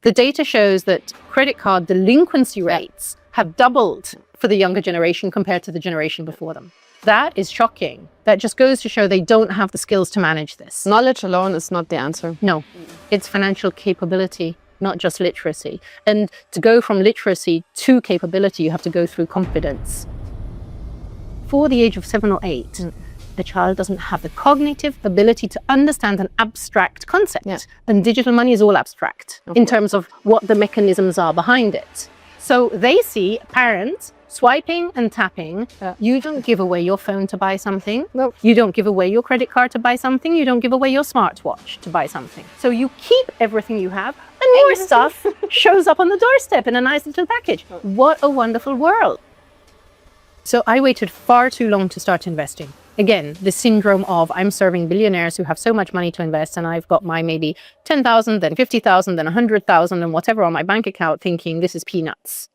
The data shows that credit card delinquency rates have doubled for the younger generation compared to the generation before them. That is shocking. That just goes to show they don't have the skills to manage this. Knowledge alone is not the answer. No, it's financial capability, not just literacy. And to go from literacy to capability, you have to go through confidence. For the age of 7 or 8, the child doesn't have the cognitive ability to understand an abstract concept. Yeah. And digital money is all abstract in terms of what the mechanisms are behind it. So they see parents swiping and tapping. You don't give away your phone to buy something. No. You don't give away your credit card to buy something. You don't give away your smartwatch to buy something. So you keep everything you have, and more stuff shows up on the doorstep in a nice little package. What a wonderful world. So I waited far too long to start investing. Again, the syndrome of I'm serving billionaires who have so much money to invest, and I've got my maybe 10,000, then 50,000, then 100,000 and whatever on my bank account, thinking this is peanuts.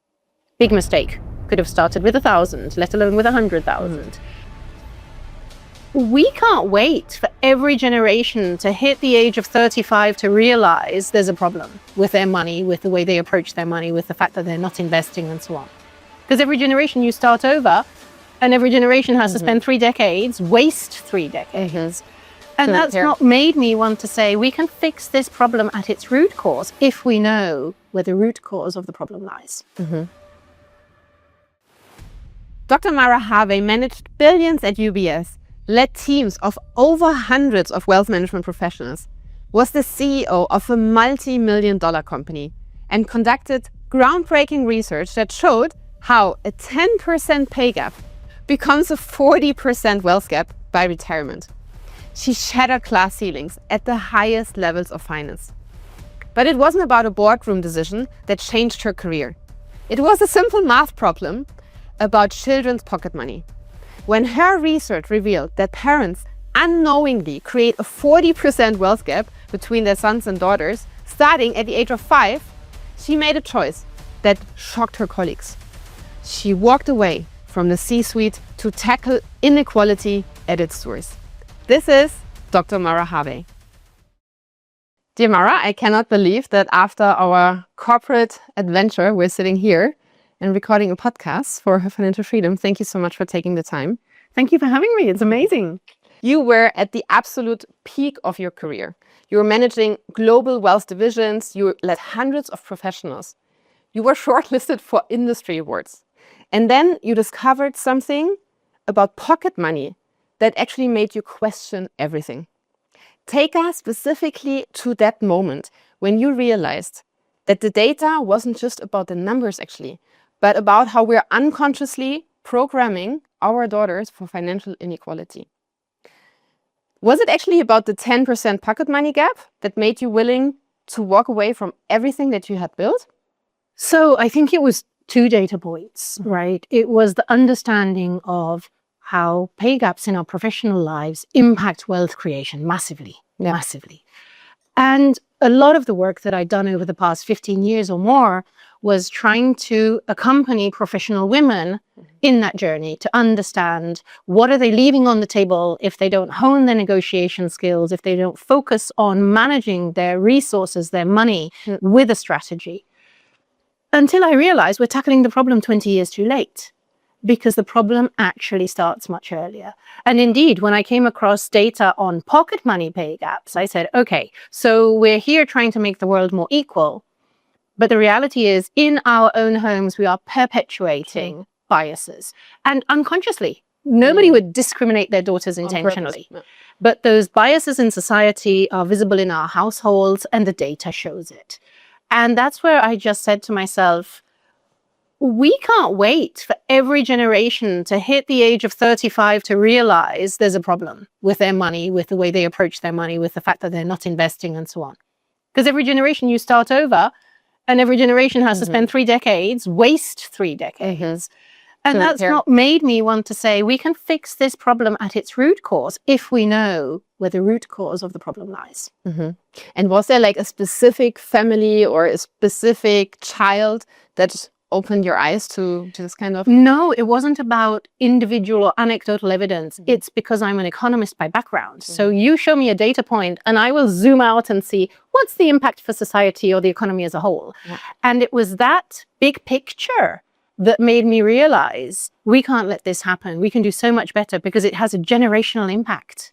Big mistake. Could have started with 1,000, let alone with 100,000. We can't wait for every generation to hit the age of 35 to realize there's a problem with their money, with the way they approach their money, with the fact that they're not investing and so on. Because every generation you start over, and every generation has to spend 3 decades, waste 3 decades. And that's not made me want to say we can fix this problem at its root cause if we know where the root cause of the problem lies. Dr. Mara Harvey managed billions at UBS, led teams of over hundreds of wealth management professionals, was the CEO of a multi-million-dollar company, and conducted groundbreaking research that showed how a 10% pay gap becomes a 40% wealth gap by retirement. She shattered class ceilings at the highest levels of finance. But it wasn't about a boardroom decision that changed her career. It was a simple math problem about children's pocket money. When her research revealed that parents unknowingly create a 40% wealth gap between their sons and daughters, starting at the age of 5, she made a choice that shocked her colleagues. She walked away from the C-suite to tackle inequality at its source. This is Dr. Mara Harvey. Dear Mara, I cannot believe that after our corporate adventure, we're sitting here and recording a podcast for her financial freedom. Thank you so much for taking the time. Thank you for having me. It's amazing. You were at the absolute peak of your career. You were managing global wealth divisions. You led hundreds of professionals. You were shortlisted for industry awards. And then you discovered something about pocket money that actually made you question everything. Take us specifically to that moment when you realized that the data wasn't just about the numbers actually, but about how we're unconsciously programming our daughters for financial inequality. Was it actually about the 10% pocket money gap that made you willing to walk away from everything that you had built? So I think it was 2 data points, right? It was the understanding of how pay gaps in our professional lives impact wealth creation massively. And a lot of the work that I'd done over the past 15 years or more was trying to accompany professional women in that journey to understand what are they leaving on the table if they don't hone their negotiation skills, if they don't focus on managing their resources, their money with a strategy. Until I realized we're tackling the problem 20 years too late, because the problem actually starts much earlier. And indeed, when I came across data on pocket money pay gaps, I said, okay, so we're here trying to make the world more equal. But the reality is, in our own homes, we are perpetuating biases. And unconsciously, nobody would discriminate their daughters intentionally. But those biases in society are visible in our households, and the data shows it. And that's where I just said to myself, we can't wait for every generation to hit the age of 35 to realize there's a problem with their money, with the way they approach their money, with the fact that they're not investing and so on. Because every generation you start over, and every generation has to spend 3 decades, waste 3 decades. And that's not made me want to say we can fix this problem at its root cause if we know where the root cause of the problem lies. And was there like a specific family or a specific child that opened your eyes to this kind of? No, it wasn't about individual or anecdotal evidence. It's because I'm an economist by background. So you show me a data point and I will zoom out and see what's the impact for society or the economy as a whole. Yeah. And it was that big picture that made me realize we can't let this happen. We can do so much better because it has a generational impact.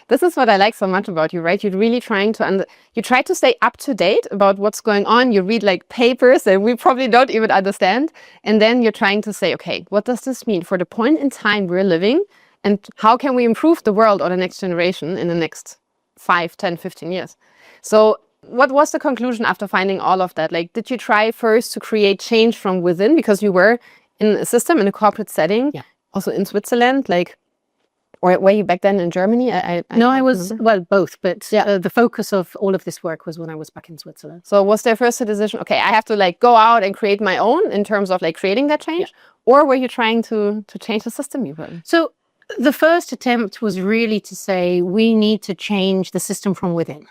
This is what I like so much about you, right? You're really trying to you try to stay up to date about what's going on. You read like papers that we probably don't even understand. And then you're trying to say, okay, what does this mean for the point in time we're living? And how can we improve the world or the next generation in the next 5, 10, 15 years? So what was the conclusion after finding all of that? Like, did you try first to create change from within because you were in a system, in a corporate setting, also in Switzerland, like, or were you back then in Germany? No, I was, well, both, but the focus of all of this work was when I was back in Switzerland. So was there first a decision, okay, I have to like go out and create my own in terms of like creating that change? Or were you trying to change the system you were in? So the first attempt was really to say, we need to change the system from within.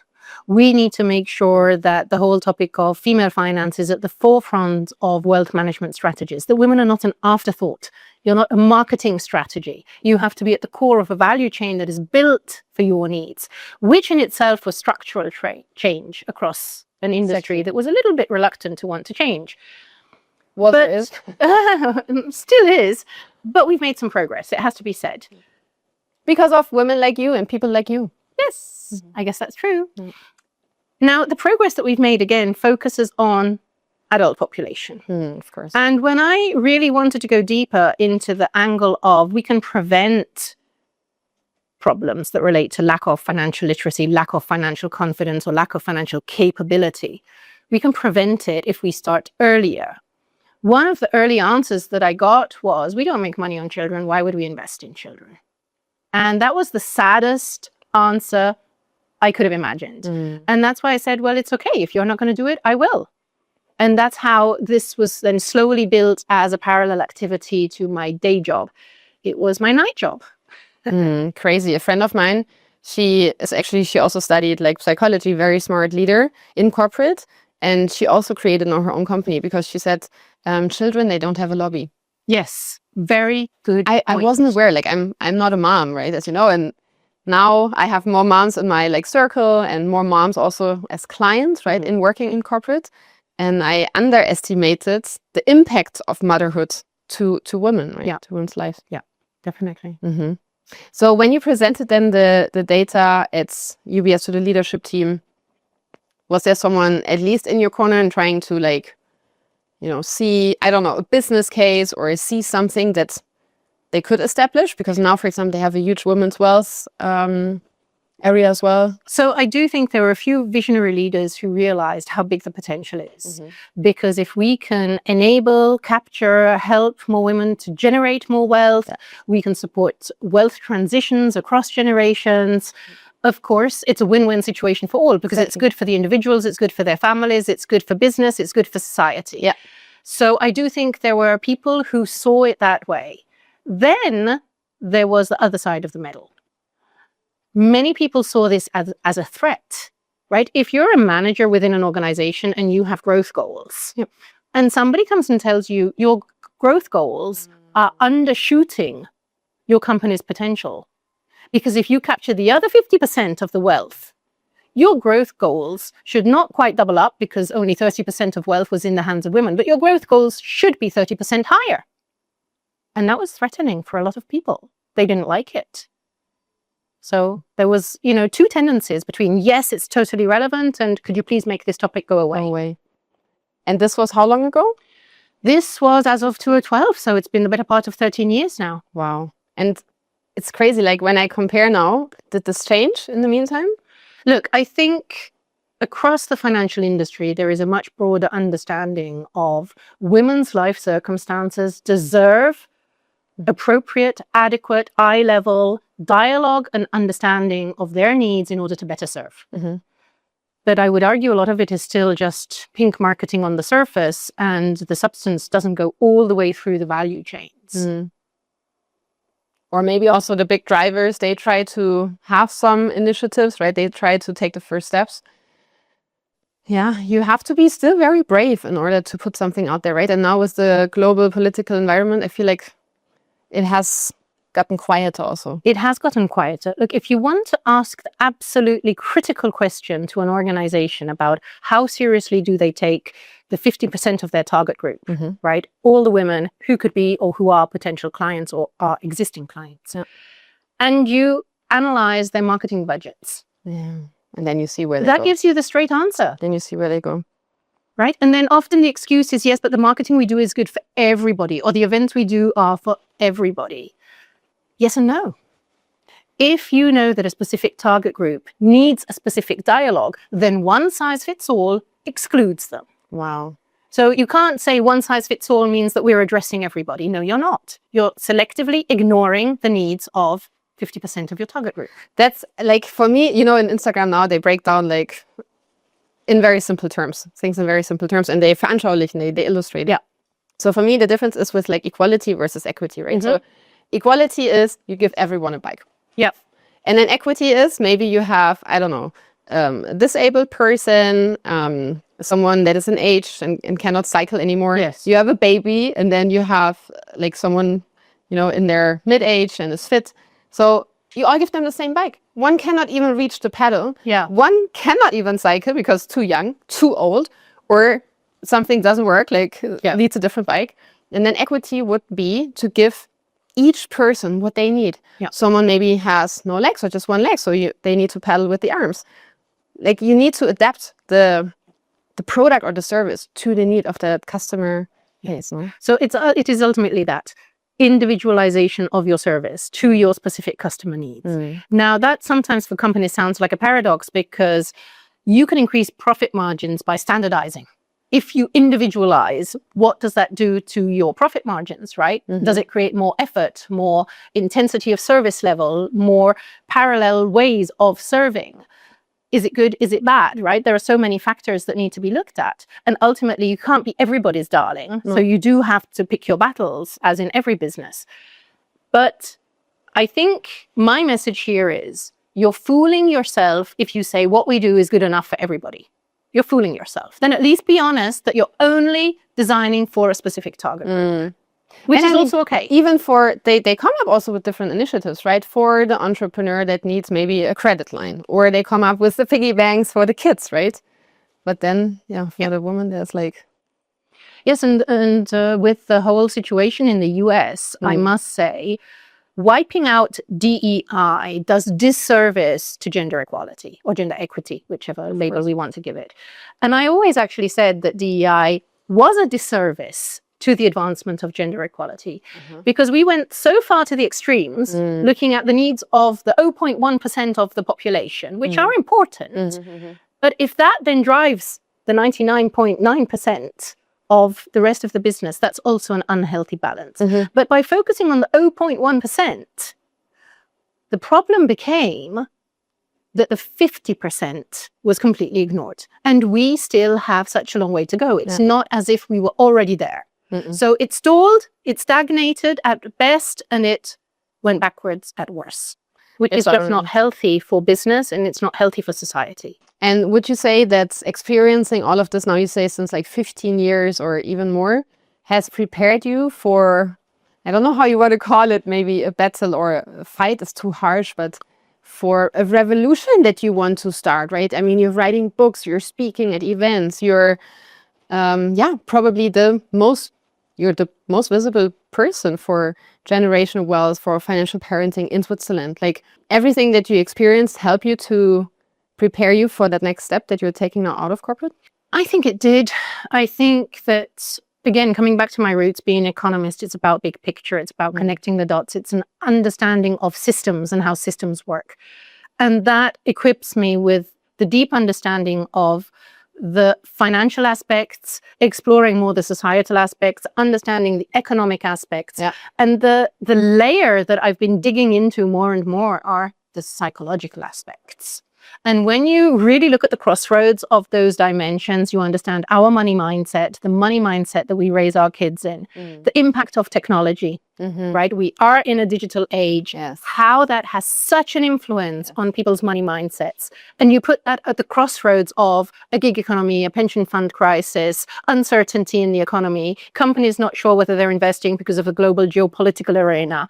We need to make sure that the whole topic of female finance is at the forefront of wealth management strategies, that women are not an afterthought. You're not a marketing strategy. You have to be at the core of a value chain that is built for your needs, which in itself was structural change across an industry that was a little bit reluctant to want to change. Well, there is. Still is, but we've made some progress, it has to be said. Because of women like you and people like you. Yes, I guess that's true. Now, the progress that we've made, again, focuses on adult population. Of course. And when I really wanted to go deeper into the angle of we can prevent problems that relate to lack of financial literacy, lack of financial confidence, or lack of financial capability, we can prevent it if we start earlier. One of the early answers that I got was, we don't make money on children, why would we invest in children? And that was the saddest answer I could have imagined. And that's why I said, well, it's okay. If you're not going to do it, I will. And that's how this was then slowly built as a parallel activity to my day job. It was my night job. Crazy. A friend of mine, she also studied like psychology, very smart leader in corporate. And she also created her own company because she said, children, they don't have a lobby. Yes, very good. I wasn't aware, like I'm not a mom, right? As you know, and now I have more moms in my like circle and more moms also as clients, right? In working in corporate. And I underestimated the impact of motherhood to women, right? To women's lives. Yeah, definitely. So when you presented then the data at UBS to the leadership team, was there someone at least in your corner and trying to like, see, I don't know, a business case or see something that they could establish? Because now, for example, they have a huge women's wealth area as well. So I do think there were a few visionary leaders who realized how big the potential is. Because if we can enable, capture, help more women to generate more wealth, we can support wealth transitions across generations. Of course, it's a win-win situation for all because it's good for the individuals, it's good for their families, it's good for business, it's good for society. Yeah. So I do think there were people who saw it that way. Then there was the other side of the medal. Many people saw this as a threat, right? If you're a manager within an organization and you have growth goals, and somebody comes and tells you your growth goals are undershooting your company's potential, because if you capture the other 50% of the wealth, your growth goals should not quite double up because only 30% of wealth was in the hands of women, but your growth goals should be 30% higher. And that was threatening for a lot of people. They didn't like it. So there was, two tendencies between, yes, it's totally relevant, and could you please make this topic go away? And this was how long ago? This was as of 2012, so it's been the better part of 13 years now. Wow. And it's crazy, like when I compare now, did this change in the meantime? Look, I think across the financial industry, there is a much broader understanding of women's life circumstances deserve appropriate, adequate, eye-level dialogue and understanding of their needs in order to better serve. But I would argue a lot of it is still just pink marketing on the surface, and the substance doesn't go all the way through the value chains. Or maybe also the big drivers, they try to have some initiatives, right? They try to take the first steps. Yeah, you have to be still very brave in order to put something out there, right? And now with the global political environment, I feel like it has gotten quieter also. It has gotten quieter. Look, if you want to ask the absolutely critical question to an organization about how seriously do they take the 50% of their target group, right? All the women who could be or who are potential clients or are existing clients. Yeah. And you analyze their marketing budgets. Yeah. And then you see where they That go. gives you the straight answer. Then you see where they go. Right? And then often the excuse is, yes, but the marketing we do is good for everybody, or the events we do are for everybody. Yes and no. If you know that a specific target group needs a specific dialogue, then one size fits all excludes them. Wow. So you can't say one size fits all means that we're addressing everybody. No, you're not. You're selectively ignoring the needs of 50% of your target group. That's like, for me, you know, in Instagram now, they break down like in very simple terms, things in very simple terms, and they veranschaulichen, they illustrate. Yeah. So for me, the difference is with like equality versus equity, right? So equality is you give everyone a bike. Yeah. And then equity is maybe you have, I don't know, a disabled person, someone that is in age and cannot cycle anymore. Yes. You have a baby, and then you have like someone, you know, in their mid-age and is fit. So you all give them the same bike. One cannot even reach the pedal. Yeah. One cannot even cycle because too young, too old, or something doesn't work, like needs a different bike. And then equity would be to give each person what they need. Yeah. Someone maybe has no legs or just one leg, so they need to pedal with the arms. Like you need to adapt the product or the service to the need of the customer. Yes. No? So it is ultimately that individualization of your service to your specific customer needs. Now, that sometimes for companies sounds like a paradox because you can increase profit margins by standardizing. If you individualize, what does that do to your profit margins, right? Does it create more effort, more intensity of service level, more parallel ways of serving? Is it good? Is it bad, right? There are so many factors that need to be looked at. And ultimately, you can't be everybody's darling. So you do have to pick your battles, as in every business. But I think my message here is you're fooling yourself if you say what we do is good enough for everybody. You're fooling yourself. Then at least be honest that you're only designing for a specific target group. Which is also okay. Even for, they come up also with different initiatives, right? For the entrepreneur that needs maybe a credit line, or they come up with the piggy banks for the kids, right? But then, for the woman, there's like... Yes, and with the whole situation in the US, I must say, wiping out DEI does disservice to gender equality or gender equity, whichever label we want to give it. And I always actually said that DEI was a disservice to the advancement of gender equality, because we went so far to the extremes, looking at the needs of the 0.1% of the population, which are important. But if that then drives the 99.9% of the rest of the business, that's also an unhealthy balance. But by focusing on the 0.1%, the problem became that the 50% was completely ignored. And we still have such a long way to go. It's not as if we were already there. So it stalled, it stagnated at best, and it went backwards at worst, which is just not healthy for business, and it's not healthy for society. And would you say that experiencing all of this, now you say since like 15 years or even more, has prepared you for, I don't know how you want to call it, maybe a battle or a fight is too harsh, but for a revolution that you want to start, right? I mean, you're writing books, you're speaking at events, you're probably you're the most visible person for generational wealth, for financial parenting in Switzerland. Like everything that you experienced helped you to prepare you for that next step that you're taking now out of corporate? I think it did. I think that, again, coming back to my roots, being an economist, it's about big picture. It's about connecting the dots. It's an understanding of systems and how systems work. And that equips me with the deep understanding of the financial aspects, exploring more the societal aspects, understanding the economic aspects. And the layer that I've been digging into more and more are the psychological aspects. And when you really look at the crossroads of those dimensions, you understand our money mindset, the money mindset that we raise our kids in, the impact of technology, right? We are in a digital age, how that has such an influence on people's money mindsets. And you put that at the crossroads of a gig economy, a pension fund crisis, uncertainty in the economy, companies not sure whether they're investing because of a global geopolitical arena.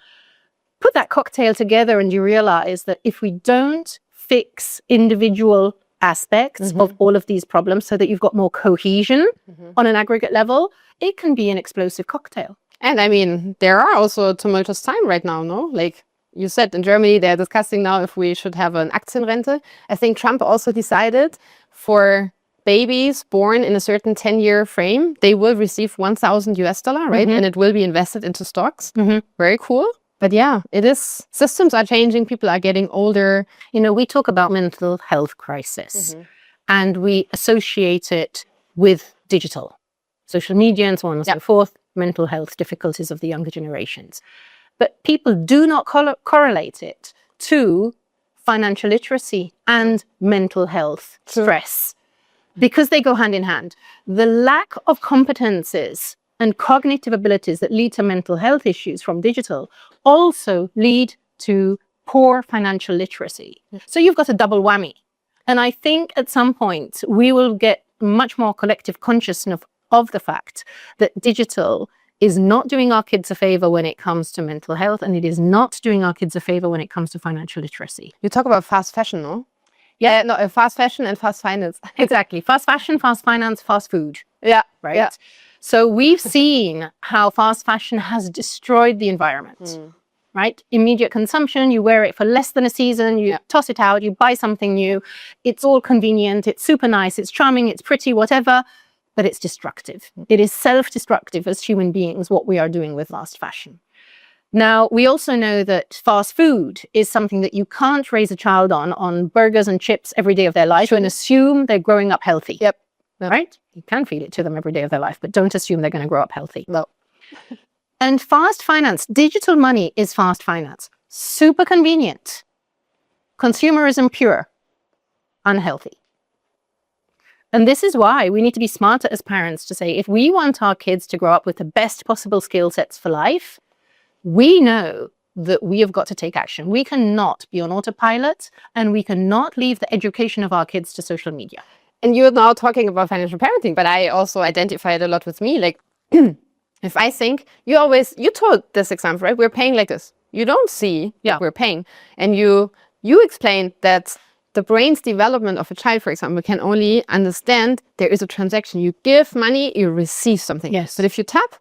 Put that cocktail together and you realize that if we don't fix individual aspects of all of these problems so that you've got more cohesion on an aggregate level, it can be an explosive cocktail. And I mean, there are also tumultuous time right now, no? Like you said, in Germany, they're discussing now if we should have an Aktienrente. I think Trump also decided for babies born in a certain 10-year frame, they will receive $1,000, right? And it will be invested into stocks. Very cool. But yeah, it is. Systems are changing. People are getting older. You know, we talk about mental health crisis and we associate it with digital, social media and so on and so forth, mental health difficulties of the younger generations. But people do not correlate it to financial literacy and mental health stress because they go hand in hand. The lack of competences and cognitive abilities that lead to mental health issues from digital also lead to poor financial literacy. So you've got a double whammy. And I think at some point we will get much more collective consciousness of the fact that digital is not doing our kids a favor when it comes to mental health, and it is not doing our kids a favor when it comes to financial literacy. You talk about fast fashion, no? Yeah, no, fast fashion and fast finance. Exactly. Fast fashion, fast finance, fast food. Yeah. Right. Yeah. So we've seen how fast fashion has destroyed the environment, right? Immediate consumption, you wear it for less than a season, you toss it out, you buy something new. It's all convenient, it's super nice, it's charming, it's pretty, whatever, but it's destructive. It is self-destructive as human beings, what we are doing with fast fashion. Now, we also know that fast food is something that you can't raise a child on burgers and chips every day of their life and assume they're growing up healthy. Right? You can feed it to them every day of their life, but don't assume they're going to grow up healthy. No. And fast finance, digital money is fast finance. Super convenient. Consumerism pure. Unhealthy. And this is why we need to be smarter as parents to say, if we want our kids to grow up with the best possible skill sets for life, we know that we have got to take action. We cannot be on autopilot and we cannot leave the education of our kids to social media. And you're now talking about financial parenting, but I also identify it a lot with me. Like, if I think, you told this example, right? We're paying like this. You don't see what we're paying. And you explained that the brain's development of a child, for example, can only understand there is a transaction. You give money, you receive something. Yes. But if you tap,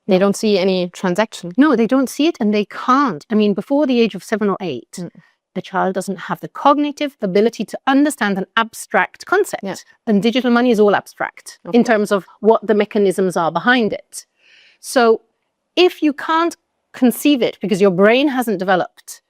they don't see any transaction. No, they don't see it and they can't. I mean, before the age of 7 or 8, the child doesn't have the cognitive ability to understand an abstract concept. And digital money is all abstract in terms of what the mechanisms are behind it. So if you can't conceive it because your brain hasn't developed,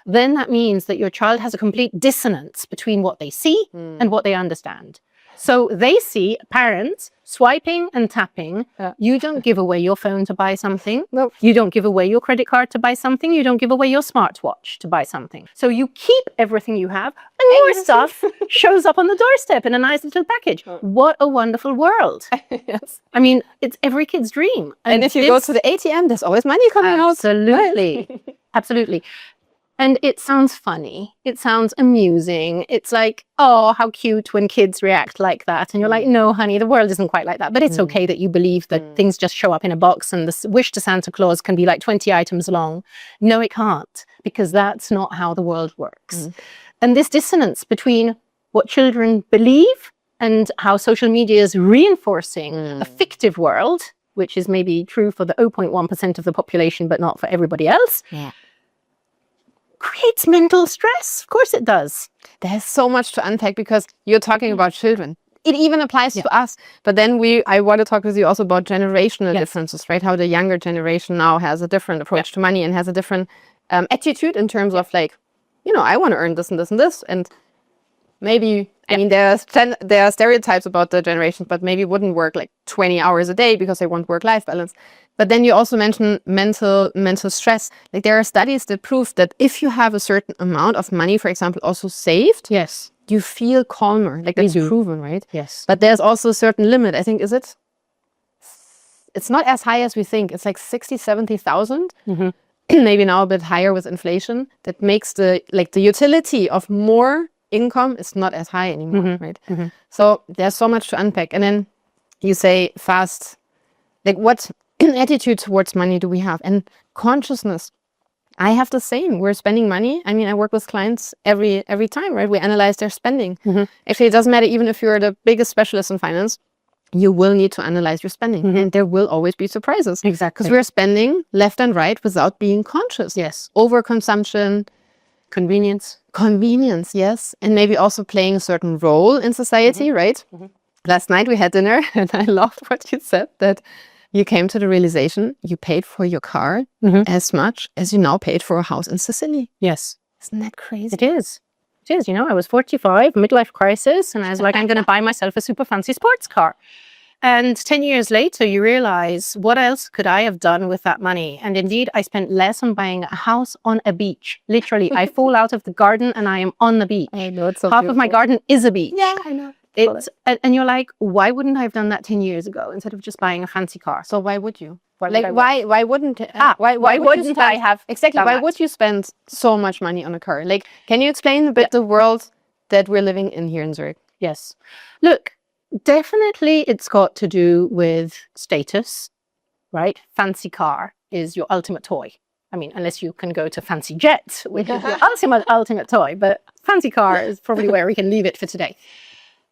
then that means that your child has a complete dissonance between what they see and what they understand. So they see parents swiping and tapping. You don't give away your phone to buy something. No. You don't give away your credit card to buy something. You don't give away your smartwatch to buy something. So you keep everything you have and your stuff shows up on the doorstep in a nice little package. What a wonderful world. Yes. I mean, it's every kid's dream. And if you go to the ATM, there's always money coming out. Absolutely. Absolutely. And it sounds funny. It sounds amusing. It's like, oh, how cute when kids react like that. And you're like, no, honey, the world isn't quite like that. But it's okay that you believe that things just show up in a box and the wish to Santa Claus can be like 20 items long. No, it can't, because that's not how the world works. And this dissonance between what children believe and how social media is reinforcing a fictive world, which is maybe true for the 0.1% of the population, but not for everybody else. Creates mental stress. Of course it does. There's so much to unpack because you're talking about children. It even applies to us. But then I want to talk with you also about generational differences, right? How the younger generation now has a different approach to money and has a different attitude in terms of like, you know, I want to earn this and this and this. And maybe, I mean, there are stereotypes about the generations, but maybe wouldn't work like 20 hours a day because they want work-life balance. But then you also mentioned mental stress. Like there are studies that prove that if you have a certain amount of money, for example, also saved, you feel calmer. Like that's proven, right? Yes. But there's also a certain limit. I think, is it? It's not as high as we think. It's like 60, 70,000. Maybe now a bit higher with inflation. That makes the utility of more income is not as high anymore, right? So there's so much to unpack. And then you say fast, like what attitude towards money do we have? And consciousness. I have the same. We're spending money. I mean, I work with clients every time, right? We analyze their spending. Actually, it doesn't matter even if you're the biggest specialist in finance, you will need to analyze your spending. And there will always be surprises. Exactly. Because we're spending left and right without being conscious. Yes. Overconsumption. Convenience, yes. And maybe also playing a certain role in society, right? Last night we had dinner and I loved what you said, that you came to the realization you paid for your car as much as you now paid for a house in Sicily. Yes. Isn't that crazy? It is. It is. You know, I was 45, midlife crisis, and I was like, I'm going to buy myself a super fancy sports car. And 10 years later, you realize, what else could I have done with that money? And indeed, I spent less on buying a house on a beach. Literally, I fall out of the garden and I am on the beach. I know, it's so Half of my garden is a beach. Yeah, I know. And you're like, why wouldn't I have done that 10 years ago instead of just buying a fancy car? So why would you? Why wouldn't why wouldn't I have exactly done why that? would you spend so much money on a car? Like, can you explain a bit the world that we're living in here in Zurich? Yes. Look, definitely it's got to do with status, right? Fancy car is your ultimate toy. I mean, unless you can go to fancy jet, which is your ultimate toy, but fancy car is probably where we can leave it for today.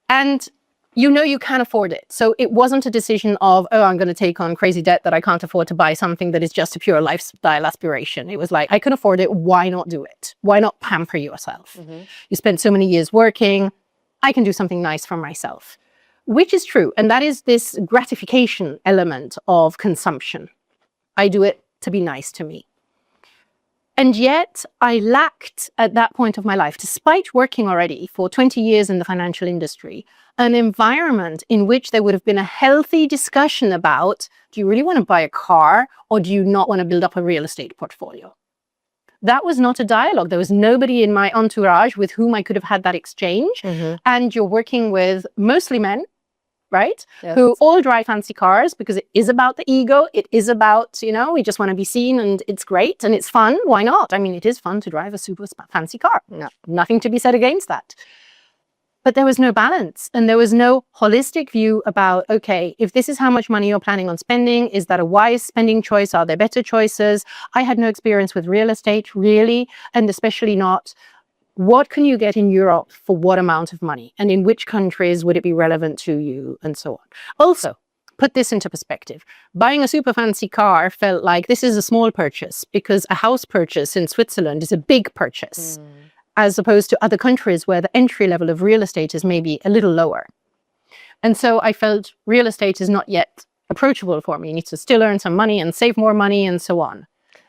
And you know you can afford it. So it wasn't a decision of, oh, I'm going to take on crazy debt that I can't afford to buy something that is just a pure lifestyle aspiration. It was like, I can afford it. Why not do it? Why not pamper yourself? You spent so many years working. I can do something nice for myself, which is true. And that is this gratification element of consumption. I do it to be nice to me. And yet I lacked at that point of my life, despite working already for 20 years in the financial industry, an environment in which there would have been a healthy discussion about, do you really want to buy a car or do you not want to build up a real estate portfolio? That was not a dialogue. There was nobody in my entourage with whom I could have had that exchange. And you're working with mostly men, right? Yes. Who all drive fancy cars because it is about the ego. It is about, you know, we just want to be seen and it's great and it's fun. Why not? I mean, it is fun to drive a super fancy car. No, nothing to be said against that. But there was no balance and there was no holistic view about, okay, if this is how much money you're planning on spending, is that a wise spending choice? Are there better choices? I had no experience with real estate, really, and especially not what can you get in Europe for what amount of money? And in which countries would it be relevant to you? And so on. Also, put this into perspective. Buying a super fancy car felt like this is a small purchase because a house purchase in Switzerland is a big purchase, as opposed to other countries where the entry level of real estate is maybe a little lower. And so I felt real estate is not yet approachable for me. You need to still earn some money and save more money and so on.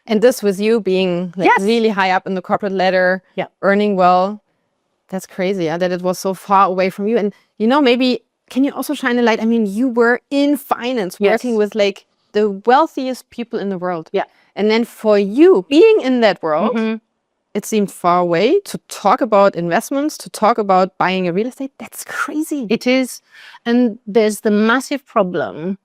And this with you being like really high up in the corporate ladder, earning well, that's crazy, that it was so far away from you. And, you know, maybe, can you also shine a light? I mean, you were in finance, working with like the wealthiest people in the world. And then for you, being in that world, it seemed far away to talk about investments, to talk about buying a real estate. That's crazy. It is. And there's the massive problem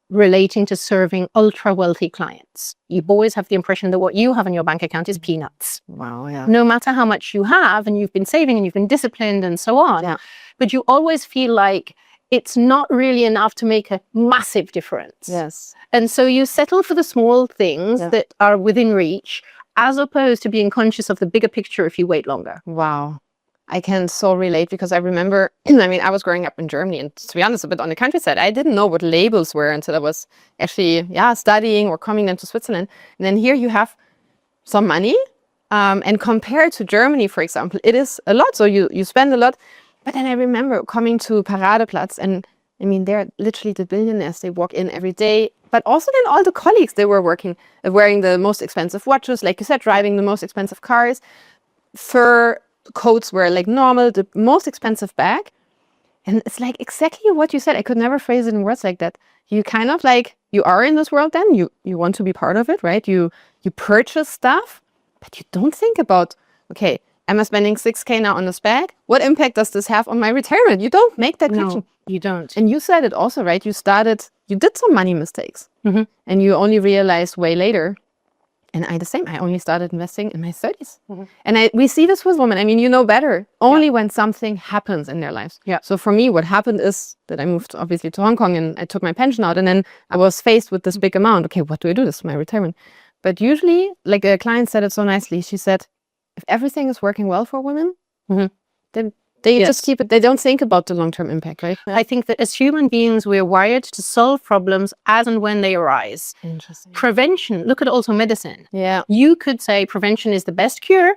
relating to serving ultra wealthy clients. You always have the impression that what you have in your bank account is peanuts. Wow, yeah. No matter how much you have and you've been saving and you've been disciplined and so on, but you always feel like it's not really enough to make a massive difference. Yes. And so you settle for the small things that are within reach, as opposed to being conscious of the bigger picture if you wait longer. Wow. I can so relate because I remember, I mean, I was growing up in Germany and to be honest, a bit on the countryside. I didn't know what labels were until I was actually, studying or coming then to Switzerland. And then here you have some money and compared to Germany, for example, it is a lot. So you spend a lot. But then I remember coming to Paradeplatz and I mean, they're literally the billionaires. They walk in every day. But also then all the colleagues, they were working, wearing the most expensive watches, like you said, driving the most expensive cars. Fur coats were like normal, the most expensive bag. And it's like exactly what you said. I could never phrase it in words like that. You kind of like, you are in this world then, you want to be part of it, right? You purchase stuff, but you don't think about, okay, am I spending 6K now on this bag? What impact does this have on my retirement? You don't make that connection. No, you don't. And you said it also, right? You did some money mistakes and you only realized way later. And I the same. I only started investing in my 30s. And we see this with women. I mean, you know better. Only when something happens in their lives. Yeah. So for me, what happened is that I moved obviously to Hong Kong and I took my pension out. And then I was faced with this big amount. Okay, what do I do? This is my retirement. But usually, like a client said it so nicely. She said, if everything is working well for women, then they just keep it. They don't think about the long-term impact, right? I think that as human beings, we're wired to solve problems as and when they arise. Interesting. Prevention, look at also medicine. Yeah. You could say prevention is the best cure,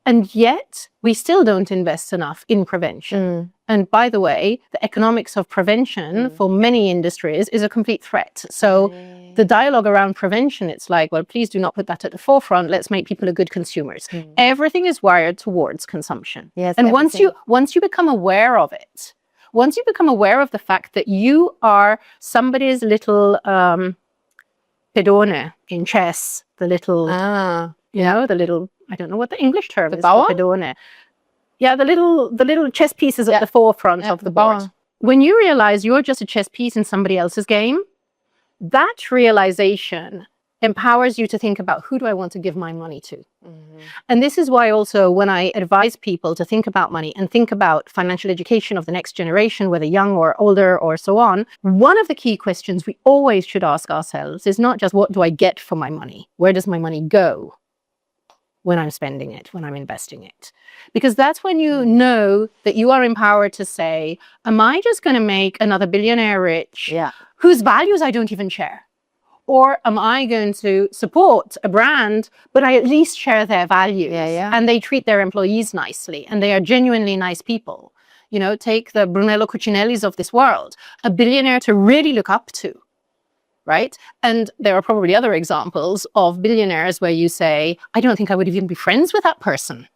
and yet we still don't invest enough in prevention. And by the way, the economics of prevention for many industries is a complete threat. So the dialogue around prevention, it's like, well, please do not put that at the forefront. Let's make people a good consumers. Everything is wired towards consumption. Yes, and everything. once you become aware of it, once you become aware of the fact that you are somebody's little pedone in chess, the little, you know, the little, I don't know what the English term is bower? for pedone. Yeah, the little chess pieces at the forefront of the board. bower. When you realize you're just a chess piece in somebody else's game, that realization empowers you to think about, who do I want to give my money to? And this is why also when I advise people to think about money and think about financial education of the next generation, whether young or older or so on, one of the key questions we always should ask ourselves is not just, what do I get for my money? Where does my money go when I'm spending it, when I'm investing it? Because that's when you know that you are empowered to say, am I just going to make another billionaire rich whose values I don't even share? Or am I going to support a brand, but I at least share their values and they treat their employees nicely and they are genuinely nice people? You know, take the Brunello Cucinellis of this world, a billionaire to really look up to, right? And there are probably other examples of billionaires where you say, I don't think I would even be friends with that person.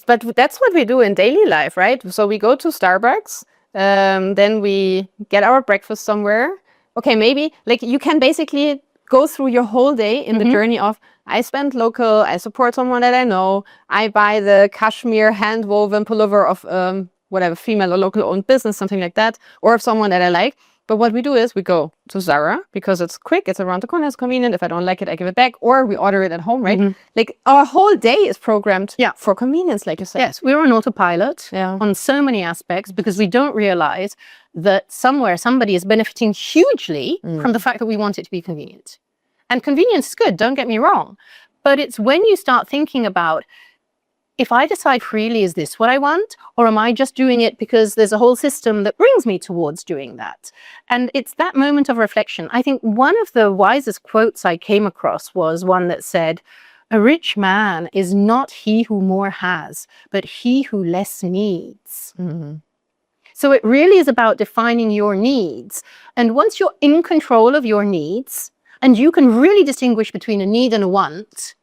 But that's what we do in daily life, right? So we go to Starbucks, then we get our breakfast somewhere. Okay, maybe like you can basically go through your whole day in the journey of, I spend local, I support someone that I know, I buy the cashmere hand-woven pullover of whatever, female or local owned business, something like that, or of someone that I like. But what we do is we go to Zara because it's quick, it's around the corner, it's convenient. If I don't like it, I give it back, or we order it at home, right? Like our whole day is programmed for convenience, like you said. Yes, we're on autopilot on so many aspects because we don't realize that somewhere somebody is benefiting hugely from the fact that we want it to be convenient. And convenience is good, don't get me wrong. But it's when you start thinking about, if I decide freely, is this what I want? Or am I just doing it because there's a whole system that brings me towards doing that? And it's that moment of reflection. I think one of the wisest quotes I came across was one that said, a rich man is not he who more has, but he who less needs. So it really is about defining your needs. And once you're in control of your needs, and you can really distinguish between a need and a want,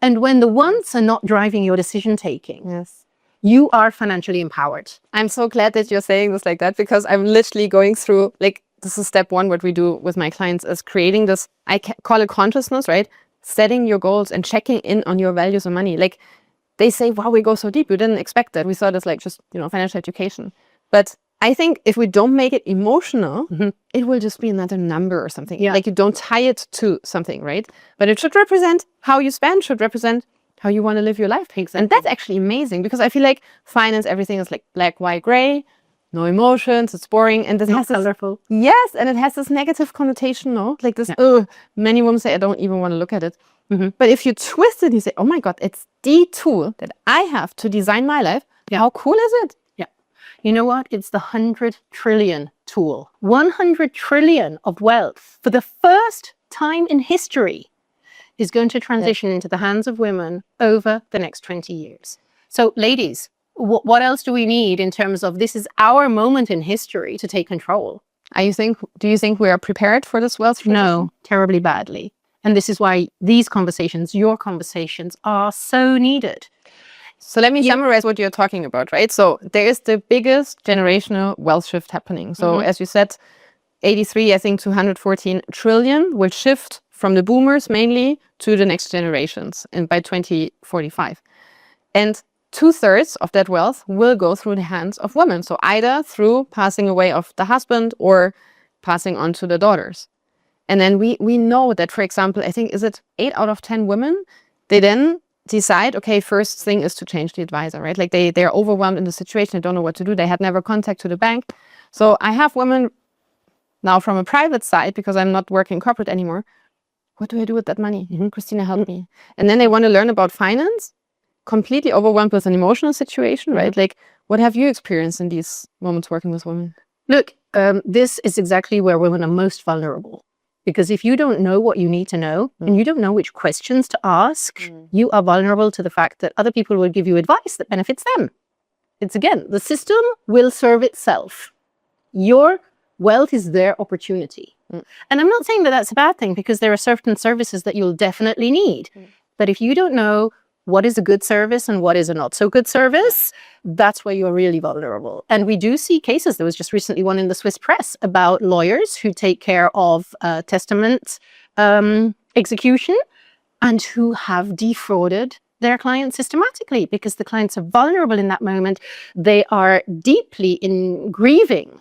and when the wants are not driving your decision-taking, you are financially empowered. I'm so glad that you're saying this like that, because I'm literally going through, like, this is step one, what we do with my clients is creating this, I call it consciousness, right? Setting your goals and checking in on your values and money. Like, they say, wow, we go so deep. We didn't expect that. We thought it's like just, you know, financial education. But I think if we don't make it emotional, it will just be another number or something. Like you don't tie it to something, right? But it should represent how you spend, should represent how you want to live your life. And that's actually amazing, because I feel like finance, everything is like black, white, gray, no emotions, it's boring. And this has this, colorful. Yes, and it has this negative connotation, no? Like this, many women say, I don't even want to look at it. But if you twist it, you say, oh my God, it's the tool that I have to design my life. How cool is it? You know what? It's the 100 trillion tool. 100 trillion of wealth for the first time in history is going to transition into the hands of women over the next 20 years. So ladies, what else do we need in terms of, this is our moment in history to take control? Do you think we are prepared for this wealth transition? No, terribly badly. And this is why these conversations, your conversations, are so needed. So let me summarize what you're talking about, right? So there is the biggest generational wealth shift happening. So as you said, 83, I think 214 trillion will shift from the boomers mainly to the next generations and by 2045. And 2/3 of that wealth will go through the hands of women. So either through passing away of the husband or passing on to the daughters. And then we know that, for example, I think, is it 8 out of 10 women, they then decide, okay, first thing is to change the advisor, right? Like they're overwhelmed in the situation. They don't know what to do. They had never contact to the bank. So I have women now from a private side, because I'm not working corporate anymore. What do I do with that money? Christina, help me. And then they want to learn about finance, completely overwhelmed with an emotional situation, right? Like, what have you experienced in these moments working with women? Look, this is exactly where women are most vulnerable. Because if you don't know what you need to know and you don't know which questions to ask, you are vulnerable to the fact that other people will give you advice that benefits them. It's again, the system will serve itself. Your wealth is their opportunity. And I'm not saying that that's a bad thing, because there are certain services that you'll definitely need. But if you don't know what is a good service and what is a not so good service, that's where you're really vulnerable. And we do see cases. There was just recently one in the Swiss press about lawyers who take care of testament execution and who have defrauded their clients systematically, because the clients are vulnerable in that moment. They are deeply in grieving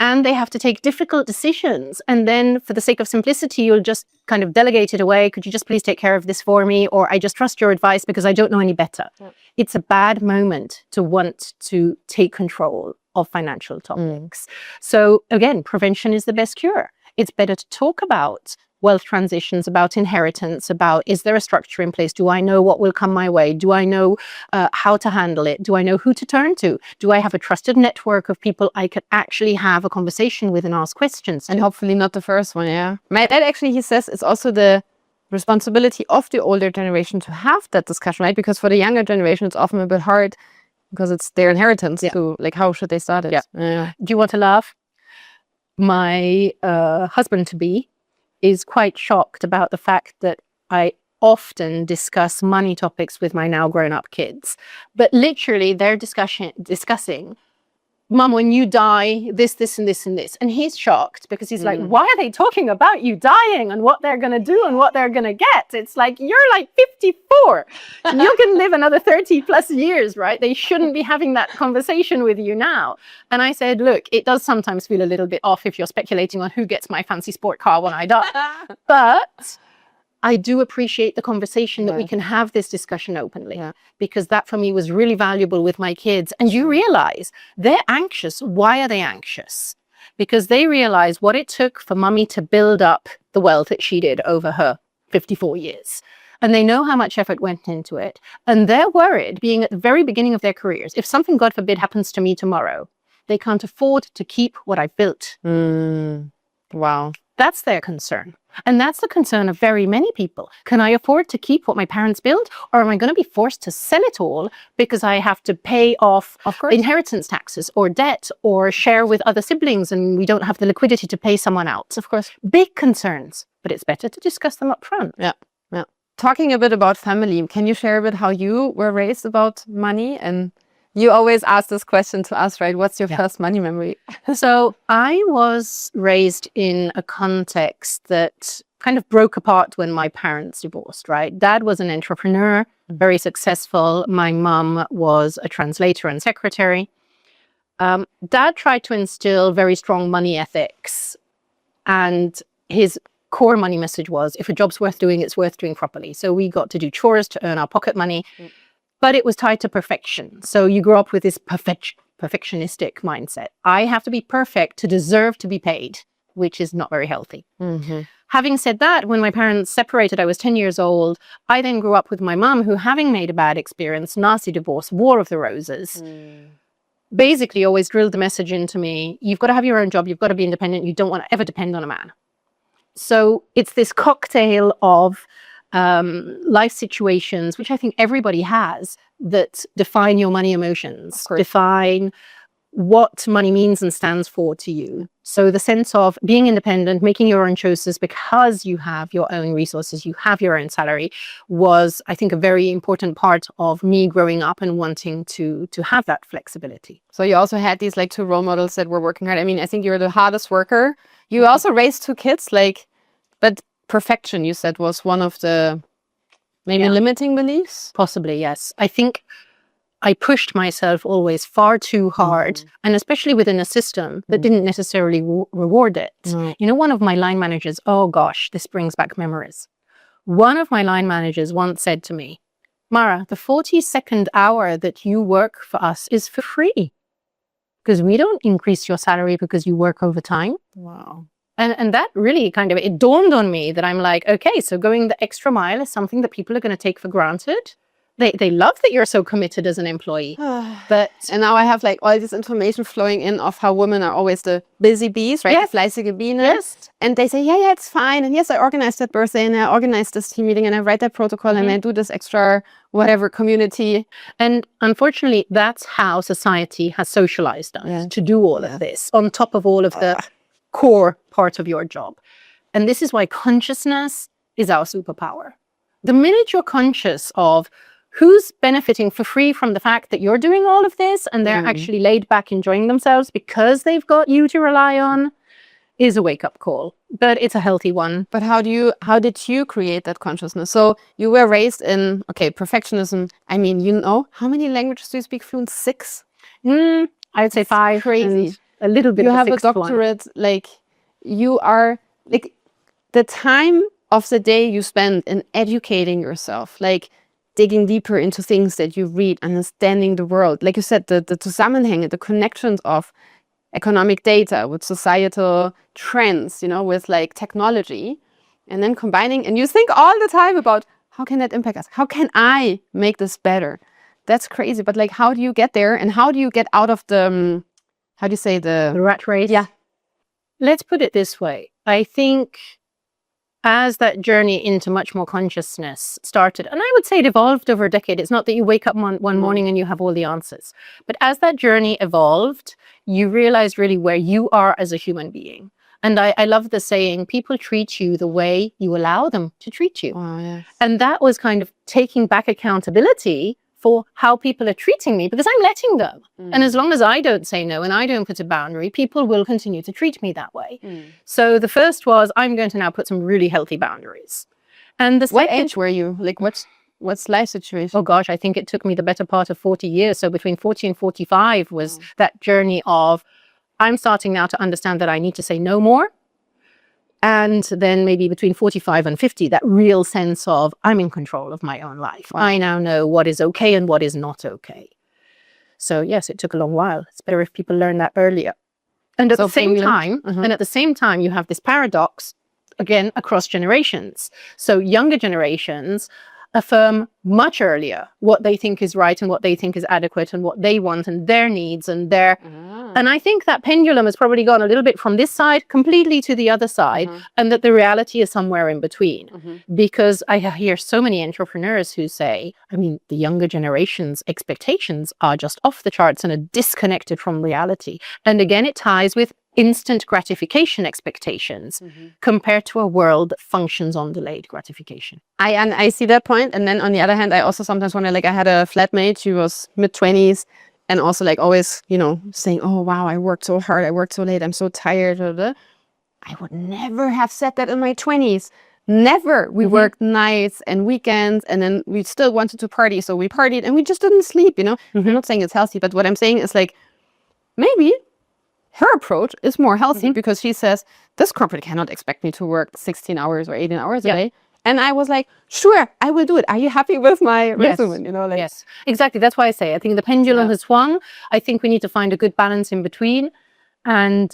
and they have to take difficult decisions. And then for the sake of simplicity, you'll just kind of delegate it away. Could you just please take care of this for me? Or I just trust your advice because I don't know any better. It's a bad moment to want to take control of financial topics. So again, prevention is the best cure. It's better to talk about wealth transitions, about inheritance, about, is there a structure in place? Do I know what will come my way? Do I know how to handle it? Do I know who to turn to? Do I have a trusted network of people I could actually have a conversation with and ask questions to? And hopefully not the first one, yeah. My dad actually, he says it's also the responsibility of the older generation to have that discussion, right? Because for the younger generation, it's often a bit hard because it's their inheritance to, like, how should they start it? Do you want to laugh? My husband-to-be is quite shocked about the fact that I often discuss money topics with my now grown-up kids. But literally, they're discussing, Mum, when you die, this, this, and this, and this. And he's shocked because he's like, why are they talking about you dying and what they're going to do and what they're going to get? It's like, you're like 54. You can live another 30 plus years, right? They shouldn't be having that conversation with you now. And I said, look, it does sometimes feel a little bit off if you're speculating on who gets my fancy sport car when I die. But I do appreciate the conversation that we can have this discussion openly, because that for me was really valuable with my kids. And you realize they're anxious. Why are they anxious? Because they realize what it took for mummy to build up the wealth that she did over her 54 years. And they know how much effort went into it. And they're worried, being at the very beginning of their careers, if something, God forbid, happens to me tomorrow, they can't afford to keep what I've built. Wow. That's their concern. And that's the concern of very many people. Can I afford to keep what my parents built? Or am I going to be forced to sell it all because I have to pay off inheritance taxes or debt or share with other siblings and we don't have the liquidity to pay someone else? Of course, big concerns, but it's better to discuss them up front. Yeah. Talking a bit about family, can you share a bit how you were raised about money? And you always ask this question to us, right? What's your first money memory? So I was raised in a context that kind of broke apart when my parents divorced, right? Dad was an entrepreneur, very successful. My mum was a translator and secretary. Dad tried to instill very strong money ethics. And his core money message was, if a job's worth doing, it's worth doing properly. So we got to do chores to earn our pocket money. But it was tied to perfection. So you grow up with this perfectionistic mindset. I have to be perfect to deserve to be paid, which is not very healthy. Having said that, when my parents separated, I was 10 years old. I then grew up with my mum, who, having made a bad experience, nasty divorce, War of the Roses, basically always drilled the message into me, you've got to have your own job, you've got to be independent, you don't want to ever depend on a man. So it's this cocktail of life situations, which I think everybody has, that define your money emotions, define what money means and stands for to you. So the sense of being independent, making your own choices because you have your own resources, you have your own salary, was, I think, a very important part of me growing up and wanting to have that flexibility. So you also had these like two role models that were working hard. I mean, I think you're the hardest worker. You also raised two kids, but perfection, you said, was one of the maybe limiting beliefs? Possibly, yes. I think I pushed myself always far too hard, and especially within a system that didn't necessarily reward it. You know, one of my line managers, oh gosh, this brings back memories. One of my line managers once said to me, Mara, the 42nd hour that you work for us is for free because we don't increase your salary because you work overtime. Wow. And that really kind of, it dawned on me that I'm like, okay, so going the extra mile is something that people are going to take for granted. They love that you're so committed as an employee. But and now I have like all this information flowing in of how women are always the busy bees, right? Yes. Die fleißige Biene. Yes. And they say, yeah, it's fine. And yes, I organized that birthday and I organized this team meeting and I write that protocol and I do this extra whatever community. And unfortunately, that's how society has socialized us to do all of this on top of all of the core part of your job. And this is why consciousness is our superpower. The minute you're conscious of who's benefiting for free from the fact that you're doing all of this and they're actually laid back enjoying themselves because they've got you to rely on, is a wake-up call. But it's a healthy one. But how did you create that consciousness? So you were raised in, perfectionism. I mean, you know, how many languages do you speak fluent? 6? I would say 5. Crazy. A little bit You of have a sixth one. doctorate, like you are, like the time of the day you spend in educating yourself, like digging deeper into things that you read, understanding the world. Like you said, the Zusammenhänge, the connections of economic data with societal trends, you know, with like technology, and then combining, and you think all the time about how can that impact us? How can I make this better? That's crazy. But like, how do you get there? And how do you get out of the, how do you say The rat race? Yeah. Let's put it this way. I think as that journey into much more consciousness started, and I would say it evolved over a decade. It's not that you wake up one morning and you have all the answers. But as that journey evolved, you realize really where you are as a human being. And I love the saying, people treat you the way you allow them to treat you. Oh, yes. And that was kind of taking back accountability for how people are treating me because I'm letting them. And as long as I don't say no and I don't put a boundary, people will continue to treat me that way. So the first was, I'm going to now put some really healthy boundaries. And the What second, age were you? Like, what's life situation? oh gosh, I think it took me the better part of 40 years. So between 40 and 45 was that journey of, I'm starting now to understand that I need to say no more. And then maybe between 45 and 50, that real sense of I'm in control of my own life. Wow. I now know what is okay and what is not okay. So yes, it took a long while. It's better if people learn that earlier. And at the same time, you have this paradox, again, across generations. So younger generations affirm much earlier what they think is right and what they think is adequate and what they want and their needs and their... And I think that pendulum has probably gone a little bit from this side completely to the other side, and that the reality is somewhere in between. Because I hear so many entrepreneurs who say, I mean, the younger generation's expectations are just off the charts and are disconnected from reality. And again, it ties with instant gratification expectations compared to a world that functions on delayed gratification. I see that point. And then on the other hand, I also sometimes wonder, like I had a flatmate, she was mid-20s and also like always, you know, saying, oh, wow, I worked so hard. I worked so late. I'm so tired. I would never have said that in my 20s. Never. We worked nights and weekends and then we still wanted to party. So we partied and we just didn't sleep, you know. I'm not saying it's healthy, but what I'm saying is like, maybe her approach is more healthy because she says, this corporate cannot expect me to work 16 hours or 18 hours a day. And I was like, sure, I will do it. Are you happy with my resume? You know, like, yes, exactly. That's why I say, I think the pendulum has swung. I think we need to find a good balance in between. And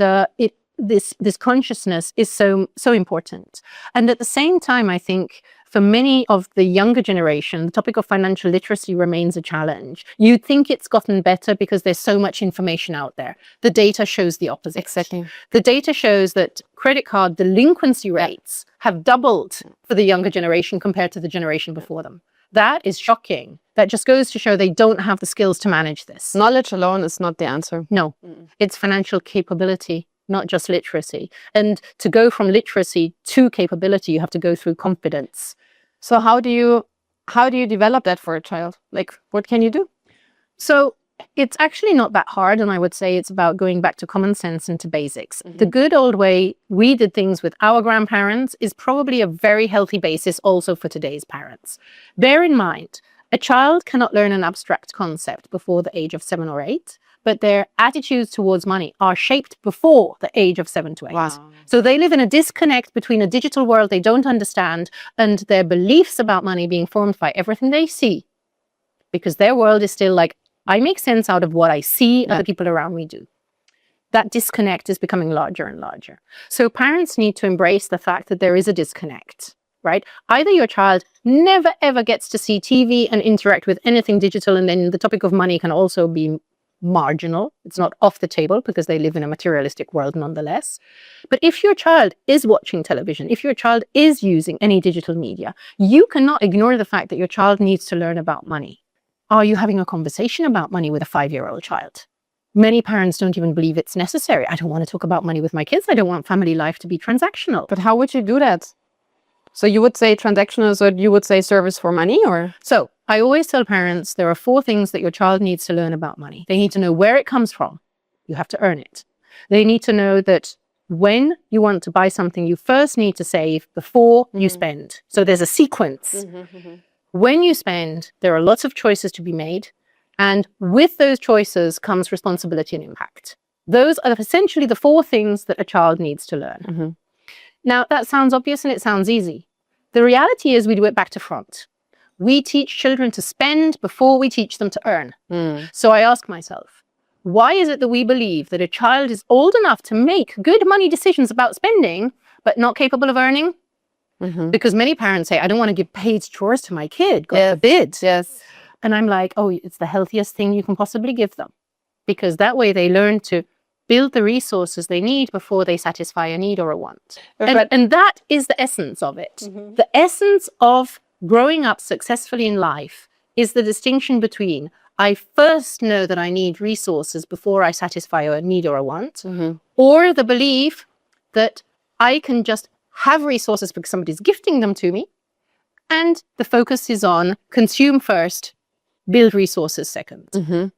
this consciousness is so important. And at the same time, I think for many of the younger generation, the topic of financial literacy remains a challenge. You'd think it's gotten better because there's so much information out there. The data shows the opposite. Exactly. The data shows that credit card delinquency rates have doubled for the younger generation compared to the generation before them. That is shocking. That just goes to show they don't have the skills to manage this. Knowledge alone is not the answer. No, it's financial capability, not just literacy. And to go from literacy to capability, you have to go through confidence. So how do you develop that for a child? Like, what can you do? So it's actually not that hard. And I would say it's about going back to common sense and to basics. The good old way we did things with our grandparents is probably a very healthy basis also for today's parents. Bear in mind, A child cannot learn an abstract concept before the age of 7 or 8, but their attitudes towards money are shaped before the age of 7 to 8. Wow. So they live in a disconnect between a digital world they don't understand and their beliefs about money being formed by everything they see. Because their world is still like, I make sense out of what I see other people around me do. That disconnect is becoming larger and larger. So parents need to embrace the fact that there is a disconnect, right? Either your child never ever gets to see TV and interact with anything digital, and then the topic of money can also be marginal. It's not off the table because they live in a materialistic world nonetheless. But if your child is watching television, if your child is using any digital media, you cannot ignore the fact that your child needs to learn about money. Are you having a conversation about money with a 5-year-old child? Many parents don't even believe it's necessary. I don't want to talk about money with my kids. I don't want family life to be transactional. But how would you do that? So you would say transactional, so you would say service for money, or? So I always tell parents there are 4 things that your child needs to learn about money. They need to know where it comes from. You have to earn it. They need to know that when you want to buy something, you first need to save before you spend. So there's a sequence. When you spend, there are lots of choices to be made. And with those choices comes responsibility and impact. Those are essentially the 4 things that a child needs to learn. Now, that sounds obvious and it sounds easy. The reality is we do it back to front. We teach children to spend before we teach them to earn. So I ask myself, why is it that we believe that a child is old enough to make good money decisions about spending, but not capable of earning? Because many parents say, I don't want to give paid chores to my kid, God forbid. Yes. And I'm like, oh, it's the healthiest thing you can possibly give them. Because that way they learn to build the resources they need before they satisfy a need or a want. And that is the essence of it. The essence of growing up successfully in life is the distinction between I first know that I need resources before I satisfy a need or a want, or the belief that I can just have resources because somebody's gifting them to me, and the focus is on consume first, build resources second.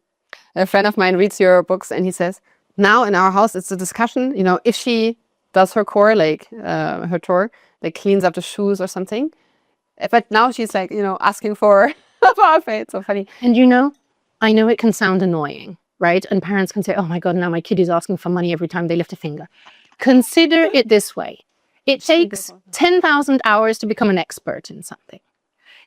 A friend of mine reads your books and he says, now in our house, it's a discussion, you know, if she does her core, like her chore, like cleans up the shoes or something. But now she's like, you know, asking for pay. It's so funny. And you know, I know it can sound annoying, right? And parents can say, oh my God, now my kid is asking for money every time they lift a finger. Consider it this way. It takes 10,000 hours to become an expert in something.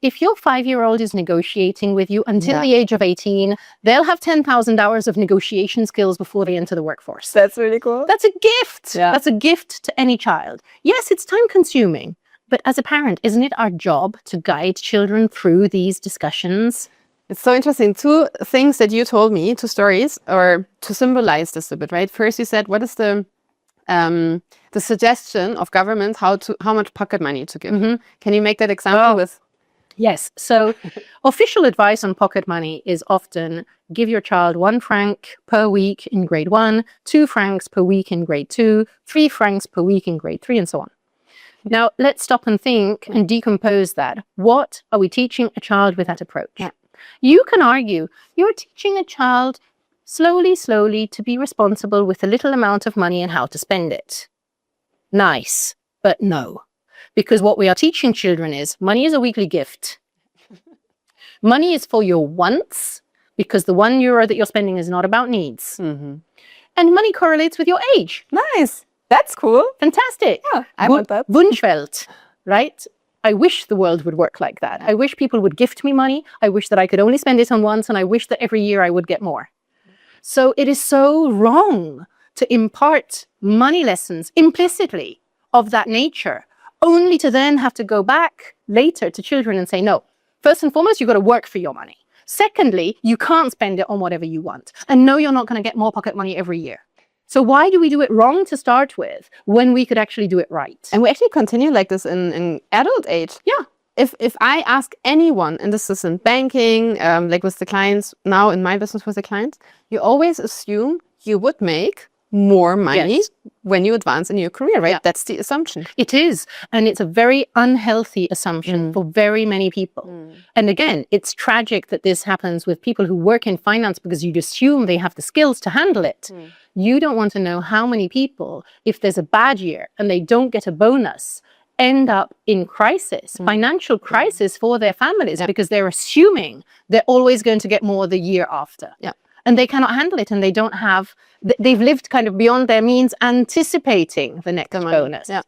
If your 5-year-old is negotiating with you until the age of 18, they'll have 10,000 hours of negotiation skills before they enter the workforce. That's really cool. That's a gift. Yeah. That's a gift to any child. Yes, it's time consuming, but as a parent, isn't it our job to guide children through these discussions? It's so interesting. 2 things that you told me, 2 stories, or to symbolize this a bit, right? First, you said, what is the suggestion of government how much pocket money to give? Can you make that example with? Yes. So official advice on pocket money is often give your child 1 franc per week in grade 1, 2 francs per week in grade 2, 3 francs per week in grade 3, and so on. Now, let's stop and think and decompose that. What are we teaching a child with that approach? You can argue you're teaching a child slowly to be responsible with a little amount of money and how to spend it. Nice, but no. Because what we are teaching children is money is a weekly gift. Money is for your wants, because the €1 that you're spending is not about needs. And money correlates with your age. Nice. That's cool. Fantastic. Yeah, I want that. Wunschwelt, right? I wish the world would work like that. I wish people would gift me money. I wish that I could only spend it on once, and I wish that every year I would get more. So it is so wrong to impart money lessons implicitly of that nature, only to then have to go back later to children and say, no, first and foremost, you've got to work for your money. Secondly, you can't spend it on whatever you want. And no, you're not going to get more pocket money every year. So why do we do it wrong to start with when we could actually do it right? And we actually continue like this in adult age. Yeah. If I ask anyone, and this is in banking, like with the clients, now in my business with the clients, you always assume you would make more money when you advance in your career, right? That's the assumption. It is. And it's a very unhealthy assumption for very many people. And again, it's tragic that this happens with people who work in finance because you'd assume they have the skills to handle it. You don't want to know how many people, if there's a bad year and they don't get a bonus, end up in crisis, financial crisis for their families because they're assuming they're always going to get more the year after. Yeah. And they cannot handle it, and they don't have, they've lived kind of beyond their means, anticipating the next bonus. Yeah.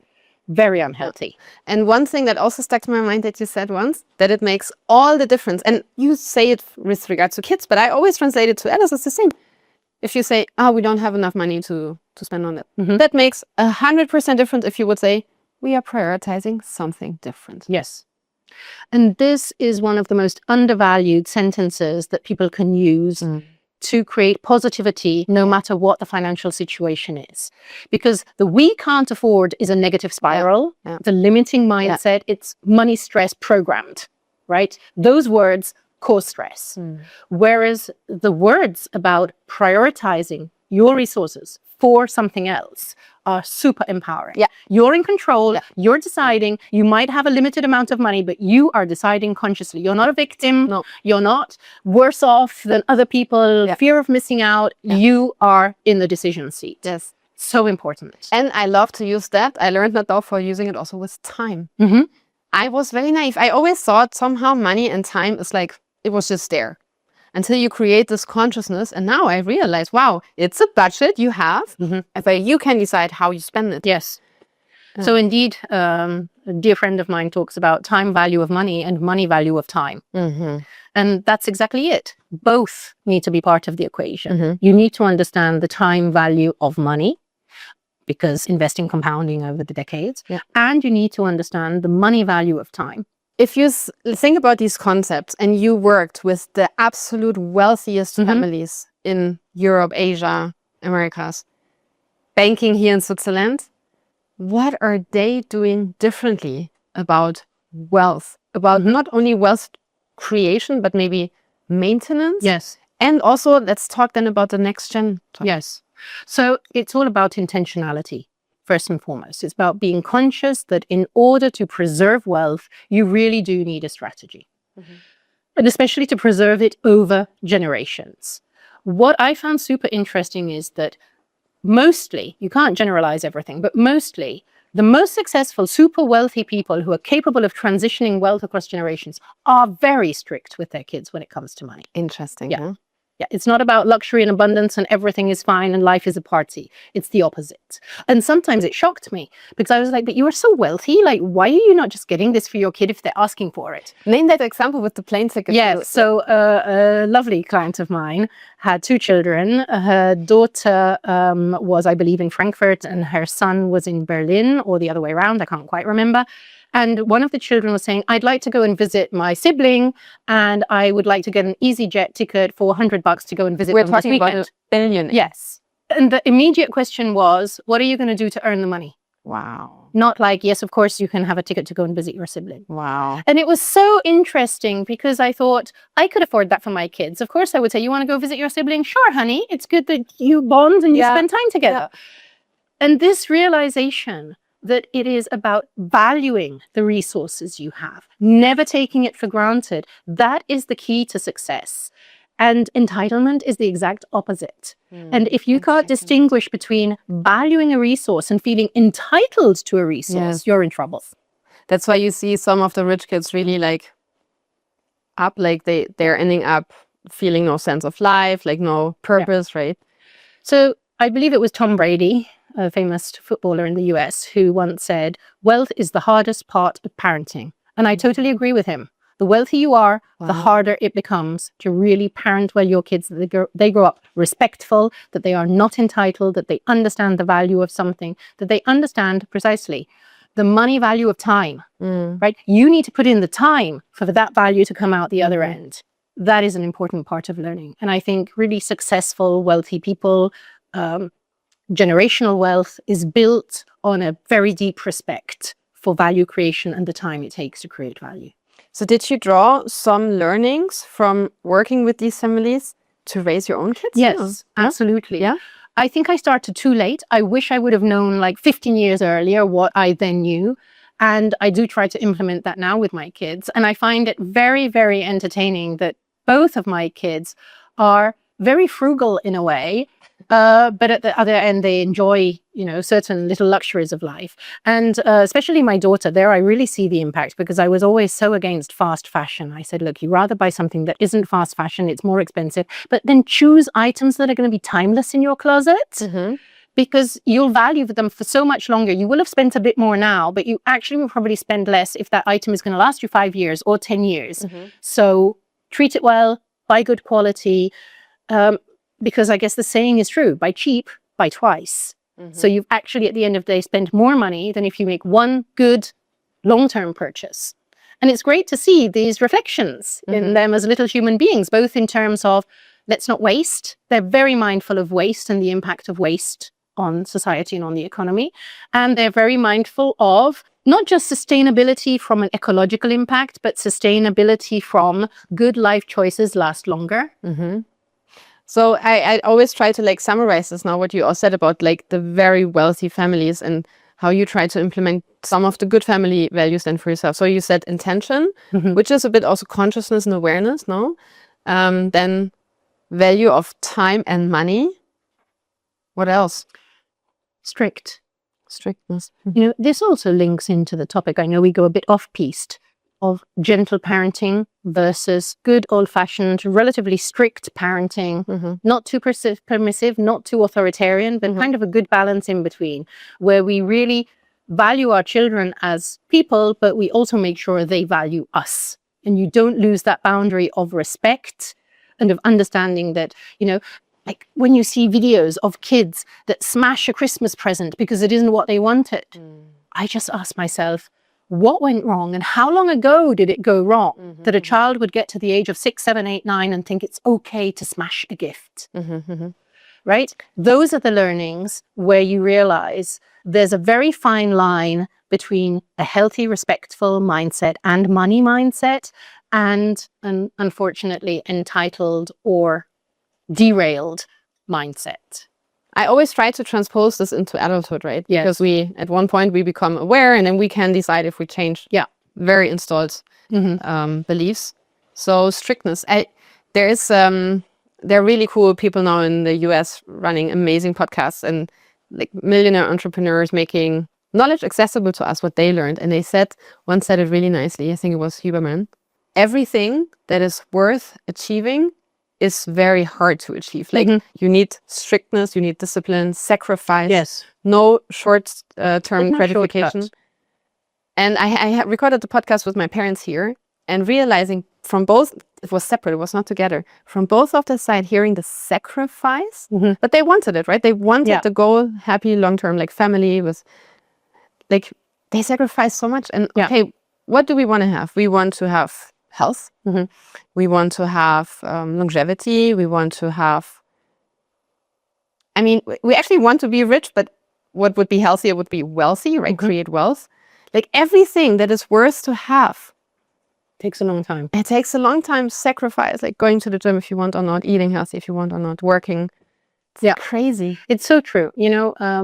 Very unhealthy. And one thing that also stuck to my mind that you said once, that it makes all the difference. And you say it with regards to kids, but I always translate it to adults. It's the same. If you say, oh, we don't have enough money to spend on it, that makes 100% difference if you would say, we are prioritizing something different. Yes. And this is one of the most undervalued sentences that people can use to create positivity no matter what the financial situation is. Because the we can't afford is a negative spiral. It's a limiting mindset. It's money stress programmed, right? Those words cause stress. Whereas the words about prioritizing your resources for something else are super empowering. You're in control. You're deciding. You might have a limited amount of money, but you are deciding consciously. You're not a victim. No. You're not worse off than other people. Fear of missing out. You are in the decision seat. Yes. So important. And I love to use that. I learned that though for using it also with time. I was very naive. I always thought somehow money and time is like, it was just there. Until you create this consciousness. And now I realize, wow, it's a budget you have, but you can decide how you spend it. Yes. So indeed, a dear friend of mine talks about time value of money and money value of time. And that's exactly it. Both need to be part of the equation. You need to understand the time value of money, because investing compounding over the decades. And you need to understand the money value of time. If you think about these concepts and you worked with the absolute wealthiest families in Europe, Asia, Americas, banking here in Switzerland, what are they doing differently about wealth? About not only wealth creation, but maybe maintenance? Yes. And also, let's talk then about the next gen topic. Yes. So it's all about intentionality. First and foremost, it's about being conscious that in order to preserve wealth, you really do need a strategy. And especially to preserve it over generations. What I found super interesting is that mostly, you can't generalize everything, but mostly the most successful, super wealthy people who are capable of transitioning wealth across generations are very strict with their kids when it comes to money. Interesting. Yeah, it's not about luxury and abundance and everything is fine and life is a party. It's the opposite. And sometimes it shocked me because I was like, but you are so wealthy. Like, why are you not just getting this for your kid if they're asking for it? Name that example with the plane ticket. Yeah, so a lovely client of mine had 2 children. Her daughter was, I believe, in Frankfurt and her son was in Berlin, or the other way around. I can't quite remember. And one of the children was saying, I'd like to go and visit my sibling and I would like to get an EasyJet ticket for $100 to go and visit them this weekend. We're talking about billionaires. Yes. And the immediate question was, what are you going to do to earn the money? Wow. Not like, yes, of course, you can have a ticket to go and visit your sibling. Wow. And it was so interesting because I thought, I could afford that for my kids. Of course, I would say, you want to go visit your sibling? Sure, honey. It's good that you bond and you spend time together. And this realization that it is about valuing the resources you have, never taking it for granted. That is the key to success. And entitlement is the exact opposite. And if you can't distinguish between valuing a resource and feeling entitled to a resource, you're in trouble. That's why you see some of the rich kids really like they're ending up feeling no sense of life, like no purpose, right? So I believe it was Tom Brady, a famous footballer in the US, who once said, wealth is the hardest part of parenting. And I totally agree with him. The wealthier you are, the harder it becomes to really parent well your kids, that they grow up respectful, that they are not entitled, that they understand the value of something, that they understand precisely the money value of time, right? You need to put in the time for that value to come out the other end. That is an important part of learning. And I think really successful, wealthy people, generational wealth is built on a very deep respect for value creation and the time it takes to create value. So did you draw some learnings from working with these families to raise your own kids? Yes, absolutely. Yeah. I think I started too late. I wish I would have known like 15 years earlier what I then knew. And I do try to implement that now with my kids. And I find it very, very entertaining that both of my kids are very frugal in a way. But at the other end, they enjoy, certain little luxuries of life. And especially my daughter, there I really see the impact, because I was always so against fast fashion. I said, look, you rather buy something that isn't fast fashion, it's more expensive, but then choose items that are going to be timeless in your closet. Because you'll value them for so much longer. You will have spent a bit more now, but you actually will probably spend less if that item is going to last you 5 years or 10 years. So treat it well, buy good quality, because I guess the saying is true, buy cheap, buy twice. So you've actually, at the end of the day, spent more money than if you make one good long-term purchase. And it's great to see these reflections in them as little human beings, both in terms of let's not waste. They're very mindful of waste and the impact of waste on society and on the economy. And they're very mindful of not just sustainability from an ecological impact, but sustainability from good life choices last longer. So I always try to summarize this now, what you all said about the very wealthy families and how you try to implement some of the good family values then for yourself. So you said intention, which is a bit also consciousness and awareness, no? Then value of time and money. What else? Strictness. This also links into the topic. I know we go a bit off-piste of gentle parenting versus good old-fashioned, relatively strict parenting, not too permissive, not too authoritarian, but kind of a good balance in between, where we really value our children as people, but we also make sure they value us. And you don't lose that boundary of respect and of understanding that, like when you see videos of kids that smash a Christmas present because it isn't what they wanted, I just ask myself, what went wrong and how long ago did it go wrong that a child would get to the age of 6, 7, 8, 9 and think it's okay to smash a gift? Right? Those are the learnings where you realize there's a very fine line between a healthy, respectful mindset and money mindset and an unfortunately entitled or derailed mindset. I always try to transpose this into adulthood, right? Yes. Because at one point we become aware and then we can decide if we change very installed beliefs. So strictness. There are really cool people now in the US running amazing podcasts and millionaire entrepreneurs making knowledge accessible to us, what they learned. And they once said it really nicely, I think it was Huberman, everything that is worth achieving is very hard to achieve. You need strictness, you need discipline, sacrifice, no short-term gratification. And I recorded the podcast with my parents here and realizing from both, it was separate, it was not together, from both of the side hearing the sacrifice, but they wanted it, right? They wanted the goal, happy long-term, family with, they sacrificed so much. And okay, what do we want to have? We want to have health. We want to have longevity. We want to have, we actually want to be rich, but what would be healthier would be wealthy, right? Create wealth. Everything that is worth to have. Takes a long time. It takes a long time, sacrifice, going to the gym if you want or not, eating healthy if you want or not, working. It's crazy. It's so true.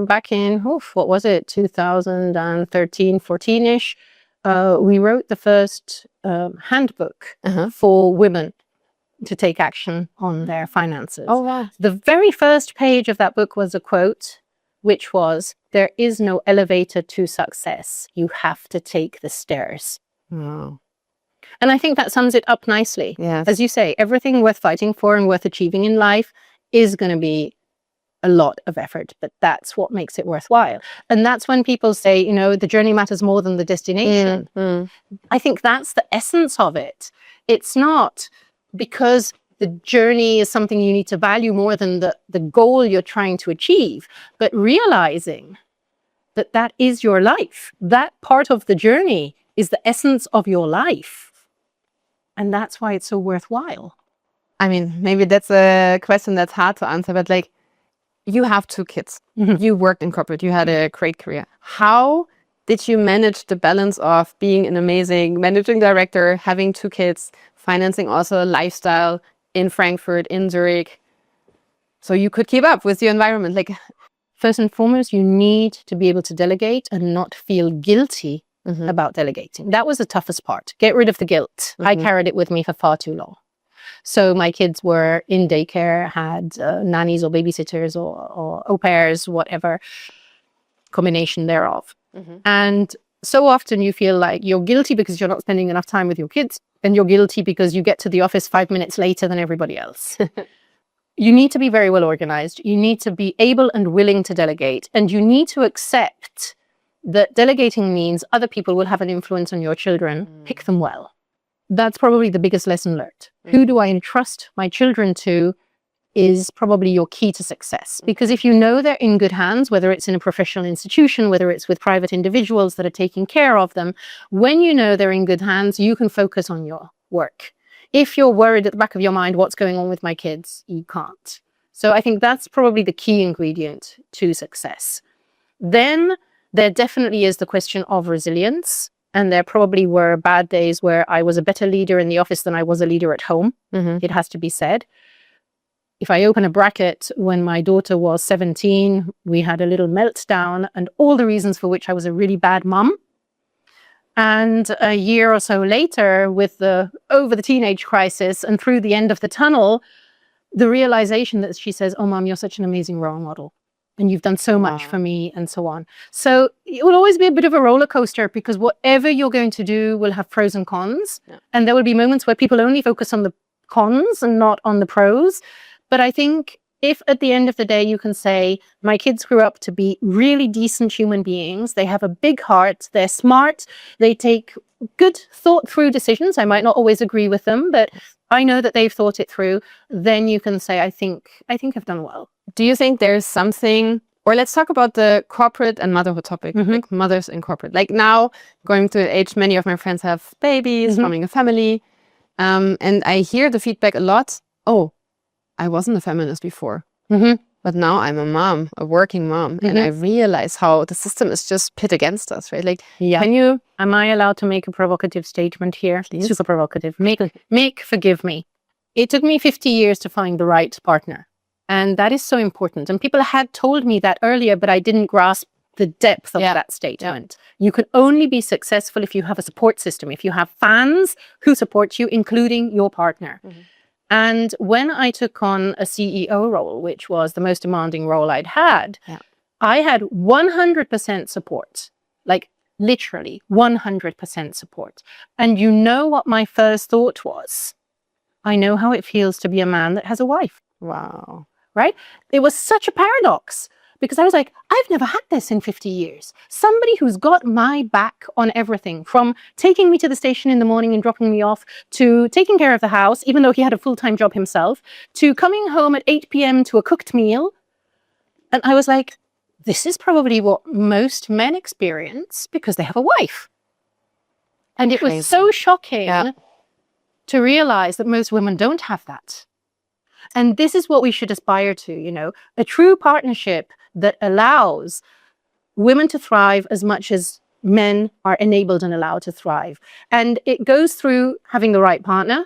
Back in, what was it, 2013, 14-ish, we wrote the first handbook for women to take action on their finances. Oh, wow. The very first page of that book was a quote, which was, "There is no elevator to success. You have to take the stairs." Wow. And I think that sums it up nicely. Yes. As you say, everything worth fighting for and worth achieving in life is going to be a lot of effort, but that's what makes it worthwhile. And that's when people say, the journey matters more than the destination. I think that's the essence of it. It's not because the journey is something you need to value more than the goal you're trying to achieve, but realizing that that is your life. That part of the journey is the essence of your life. And that's why it's so worthwhile. Maybe that's a question that's hard to answer, but you have 2 kids. You worked in corporate. You had a great career. How did you manage the balance of being an amazing managing director, having 2 kids, financing also a lifestyle in Frankfurt, in Zurich, so you could keep up with your environment? First and foremost, you need to be able to delegate and not feel guilty about delegating. That was the toughest part. Get rid of the guilt. I carried it with me for far too long. So my kids were in daycare, had nannies or babysitters or au pairs, whatever combination thereof. And so often you feel like you're guilty because you're not spending enough time with your kids, and you're guilty because you get to the office 5 minutes later than everybody else. You need to be very well organized. You need to be able and willing to delegate. And you need to accept that delegating means other people will have an influence on your children. Pick them well. That's probably the biggest lesson learned. Who do I entrust my children to is probably your key to success. Because if you know they're in good hands, whether it's in a professional institution, whether it's with private individuals that are taking care of them, when you know they're in good hands, you can focus on your work. If you're worried at the back of your mind, what's going on with my kids, you can't. So I think that's probably the key ingredient to success. Then there definitely is the question of resilience. And there probably were bad days where I was a better leader in the office than I was a leader at home. It has to be said. If I open a bracket, when my daughter was 17, we had a little meltdown, and all the reasons for which I was a really bad mum. And a year or so later, over the teenage crisis and through the end of the tunnel, the realization that she says, "Oh, Mom, you're such an amazing role model. And you've done so much for me," and so on. So it will always be a bit of a roller coaster, because whatever you're going to do will have pros and cons. And there will be moments where people only focus on the cons and not on the pros. But I think if at the end of the day you can say, my kids grew up to be really decent human beings, they have a big heart, they're smart, they take good thought through decisions. I might not always agree with them, but I know that they've thought it through. Then you can say, I think I've done well. Do you think there's something, or let's talk about the corporate and motherhood topic, like mothers in corporate. Like now, going to the age, many of my friends have babies, forming a family. And I hear the feedback a lot. Oh, I wasn't a feminist before, but now I'm a mom, a working mom. And I realize how the system is just pit against us, right? Like, am I allowed to make a provocative statement here? Please. Super provocative. Forgive me. It took me 50 years to find the right partner. And that is so important. And people had told me that earlier, but I didn't grasp the depth of that statement. You can only be successful if you have a support system, if you have fans who support you, including your partner. And when I took on a CEO role, which was the most demanding role I'd had, I had 100% support, like literally 100% support. And you know what my first thought was? I know how it feels to be a man that has a wife. wow. Right? It was such a paradox, because I was like, I've never had this in 50 years. Somebody who's got my back on everything, from taking me to the station in the morning and dropping me off, to taking care of the house, even though he had a full-time job himself, to coming home at 8 p.m. to a cooked meal. And I was like, this is probably what most men experience because they have a wife. And it was so shocking to realize that most women don't have that. And this is what we should aspire to, a true partnership that allows women to thrive as much as men are enabled and allowed to thrive. And it goes through having the right partner,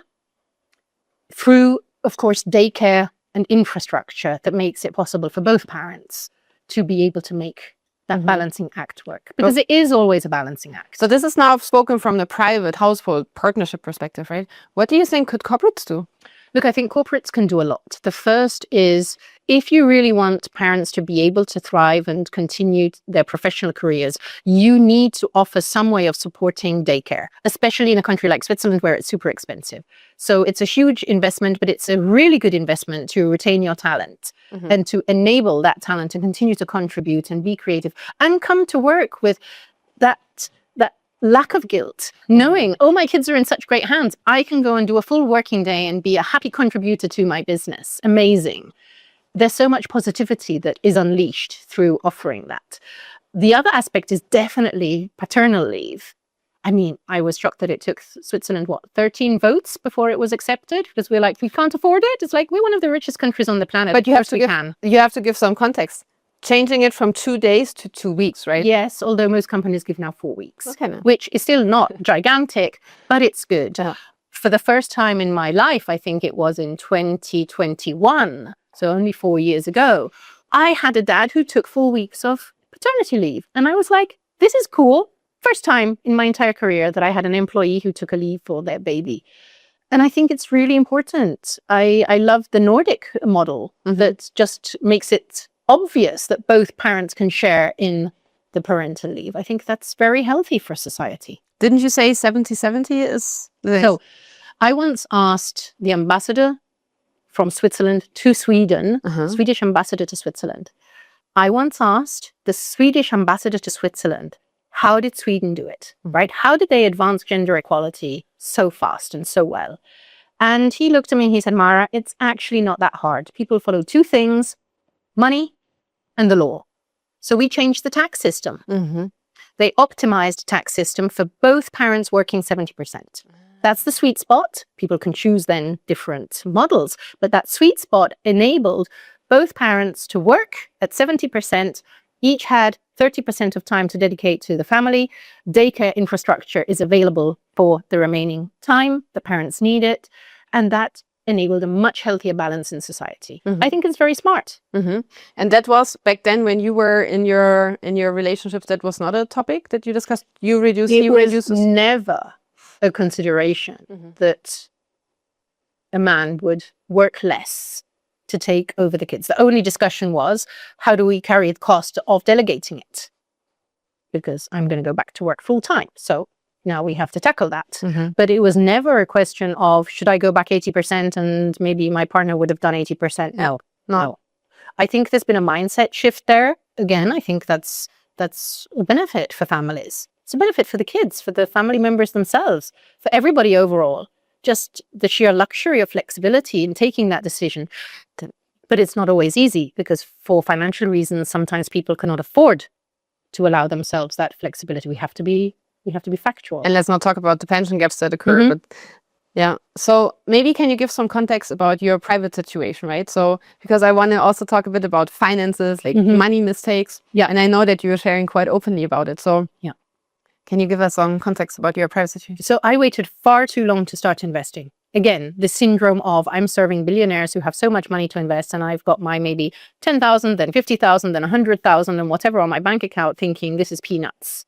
through, of course, daycare and infrastructure that makes it possible for both parents to be able to make that balancing act work. Because it is always a balancing act. So this is now spoken from the private household partnership perspective, right? What do you think could corporates do? Look, I think corporates can do a lot. The first is, if you really want parents to be able to thrive and continue their professional careers, you need to offer some way of supporting daycare, especially in a country like Switzerland where it's super expensive. So it's a huge investment, but it's a really good investment to retain your talent and to enable that talent to continue to contribute and be creative and come to work with that lack of guilt, knowing, oh, my kids are in such great hands. I can go and do a full working day and be a happy contributor to my business. Amazing. There's so much positivity that is unleashed through offering that. The other aspect is definitely paternal leave. I mean, I was shocked that it took Switzerland, 13 votes before it was accepted, because we're like, we can't afford it. It's like, we're one of the richest countries on the planet. But you have to give some context. Changing it from 2 days to 2 weeks, right? Yes, although most companies give now 4 weeks, which is still not gigantic, but it's good. For the first time in my life, I think it was in 2021, so only 4 years ago, I had a dad who took 4 weeks of paternity leave. And I was like, this is cool. First time in my entire career that I had an employee who took a leave for their baby. And I think it's really important. I love the Nordic model that just makes it obvious that both parents can share in the parental leave. I think that's very healthy for society. Didn't you say 70-70 is? So I once asked the ambassador from Switzerland to Sweden, Swedish ambassador to Switzerland. I once asked the Swedish ambassador to Switzerland, how did Sweden do it, right? How did they advance gender equality so fast and so well? And he looked at me and he said, Mara, it's actually not that hard. People follow two things, money and the law. So we changed the tax system. They optimized tax system for both parents working 70%. That's the sweet spot. People can choose then different models, but that sweet spot enabled both parents to work at 70%. Each had 30% of time to dedicate to the family. Daycare infrastructure is available for the remaining time. The parents need it. And that enabled a much healthier balance in society. I think it's very smart. And that was back then when you were in your relationship, that was not a topic that you discussed? You reduce, he reduces? It was never a consideration that a man would work less to take over the kids. The only discussion was, how do we carry the cost of delegating it? Because I'm going to go back to work full time. So now we have to tackle that. But it was never a question of, should I go back 80% and maybe my partner would have done 80%? No. I think there's been a mindset shift there. Again, I think that's a benefit for families. It's a benefit for the kids, for the family members themselves, for everybody overall. Just the sheer luxury of flexibility in taking that decision. But it's not always easy because for financial reasons, sometimes people cannot afford to allow themselves that flexibility. We have to be factual. And let's not talk about the pension gaps that occur. But yeah. So maybe can you give some context about your private situation, right? So because I want to also talk a bit about finances, like money mistakes. Yeah. And I know that you're sharing quite openly about it. So yeah. Can you give us some context about your private situation? So I waited far too long to start investing. Again, the syndrome of I'm serving billionaires who have so much money to invest and I've got my maybe 10,000, then 50,000, then 100,000 and whatever on my bank account thinking this is peanuts.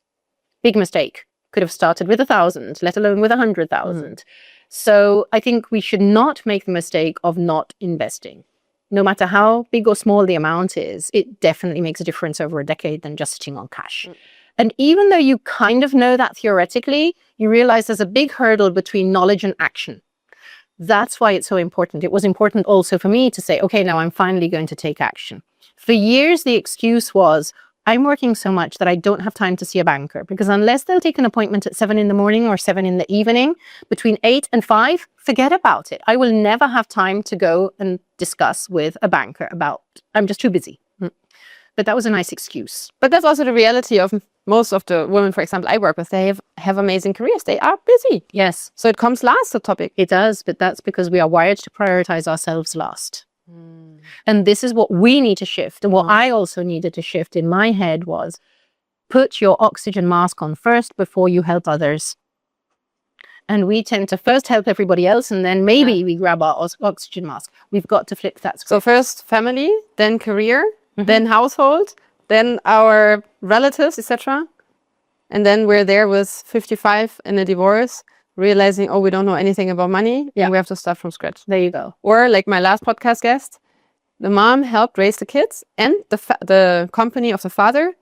Big mistake. Could have started with 1,000, let alone with 100,000. So I think we should not make the mistake of not investing. No matter how big or small the amount is, it definitely makes a difference over a decade than just sitting on cash. And even though you kind of know that theoretically, you realize there's a big hurdle between knowledge and action. That's why it's so important. It was important also for me to say, okay, now I'm finally going to take action. For years, the excuse was, I'm working so much that I don't have time to see a banker because unless they'll take an appointment at 7 in the morning or 7 in the evening, between 8 and 5, forget about it. I will never have time to go and discuss with a banker about, I'm just too busy. But that was a nice excuse. But that's also the reality of most of the women, for example, I work with. They have amazing careers. They are busy. Yes. So it comes last, the topic. It does, but that's because we are wired to prioritize ourselves last. And this is what we need to shift. And what I also needed to shift in my head was put your oxygen mask on first before you help others. And we tend to first help everybody else and then maybe we grab our oxygen mask. We've got to flip that script. So first family, then career, then household, then our relatives, etc. And then we're there with 55 in a divorce, realizing, oh, we don't know anything about money. And we have to start from scratch. There you go. Or like my last podcast guest, the mom helped raise the kids and the company of the father,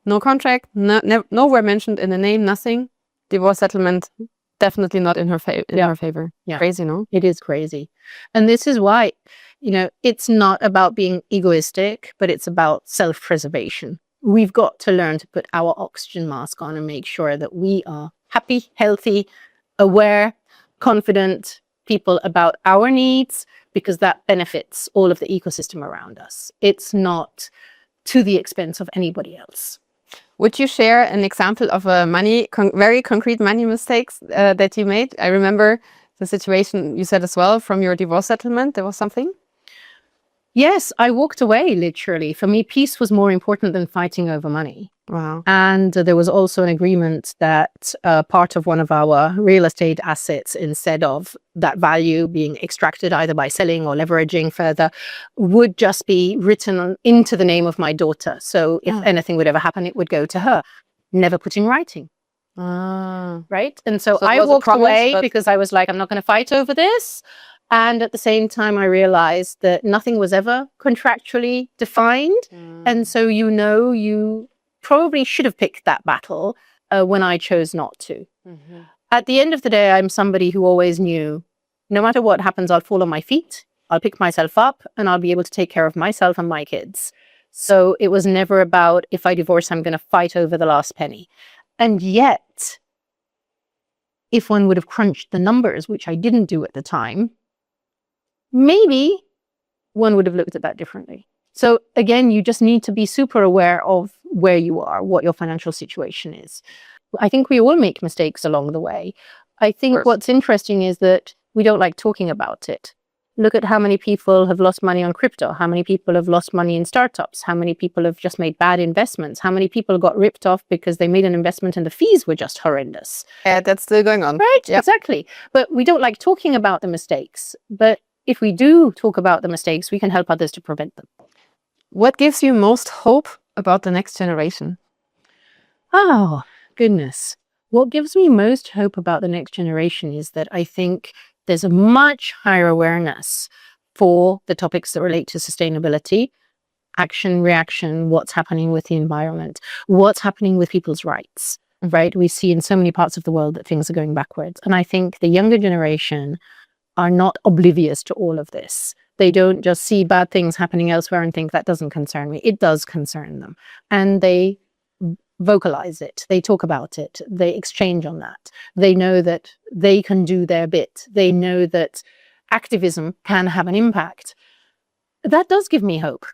no contract, nowhere mentioned in the name, nothing. Divorce settlement, definitely not in her favor. Yeah. Crazy, no? It is crazy. And this is why, it's not about being egoistic, but it's about self-preservation. We've got to learn to put our oxygen mask on and make sure that we are happy, healthy, aware, confident people about our needs, because that benefits all of the ecosystem around us. It's not to the expense of anybody else. Would you share an example of a very concrete money mistakes that you made? I remember the situation you said as well from your divorce settlement. There was something? Yes, I walked away, literally. For me, peace was more important than fighting over money. Wow. And there was also an agreement that part of one of our real estate assets, instead of that value being extracted either by selling or leveraging further, would just be written into the name of my daughter. So if anything would ever happen, it would go to her. Never put in writing. Right? And so So it I was a walked promise, away but- because I was like, I'm not going to fight over this. And at the same time, I realized that nothing was ever contractually defined. And so, you probably should have picked that battle when I chose not to. At the end of the day, I'm somebody who always knew no matter what happens, I'll fall on my feet, I'll pick myself up, and I'll be able to take care of myself and my kids. So it was never about, if I divorce, I'm going to fight over the last penny. And yet, if one would have crunched the numbers, which I didn't do at the time, maybe one would have looked at that differently. So again, you just need to be super aware of where you are, what your financial situation is. I think we all make mistakes along the way. I think what's interesting is that we don't like talking about it. Look at how many people have lost money on crypto, how many people have lost money in startups, how many people have just made bad investments, how many people got ripped off because they made an investment and the fees were just horrendous. Yeah, that's still going on. Right, exactly. But we don't like talking about the mistakes. But if we do talk about the mistakes, we can help others to prevent them. What gives you most hope about the next generation? Oh, goodness. What gives me most hope about the next generation is that I think there's a much higher awareness for the topics that relate to sustainability, action, reaction, what's happening with the environment, what's happening with people's rights, right? We see in so many parts of the world that things are going backwards. And I think the younger generation are not oblivious to all of this. They don't just see bad things happening elsewhere and think that doesn't concern me. It does concern them. And they vocalize it. They talk about it. They exchange on that. They know that they can do their bit. They know that activism can have an impact. That does give me hope,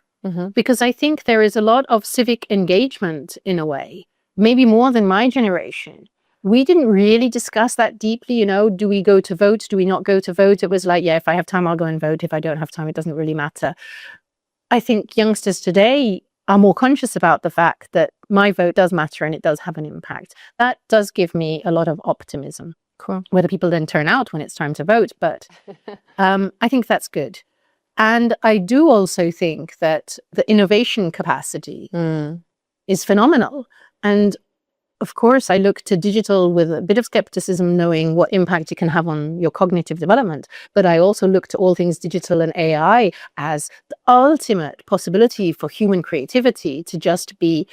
because I think there is a lot of civic engagement in a way, maybe more than my generation. We didn't really discuss that deeply, do we go to vote? Do we not go to vote? It was like, yeah, if I have time, I'll go and vote. If I don't have time, it doesn't really matter. I think youngsters today are more conscious about the fact that my vote does matter and it does have an impact. That does give me a lot of optimism. Cool. Whether people then turn out when it's time to vote, but I think that's good. And I do also think that the innovation capacity is phenomenal. And of course, I look to digital with a bit of skepticism, knowing what impact it can have on your cognitive development. But I also look to all things digital and AI as the ultimate possibility for human creativity to just be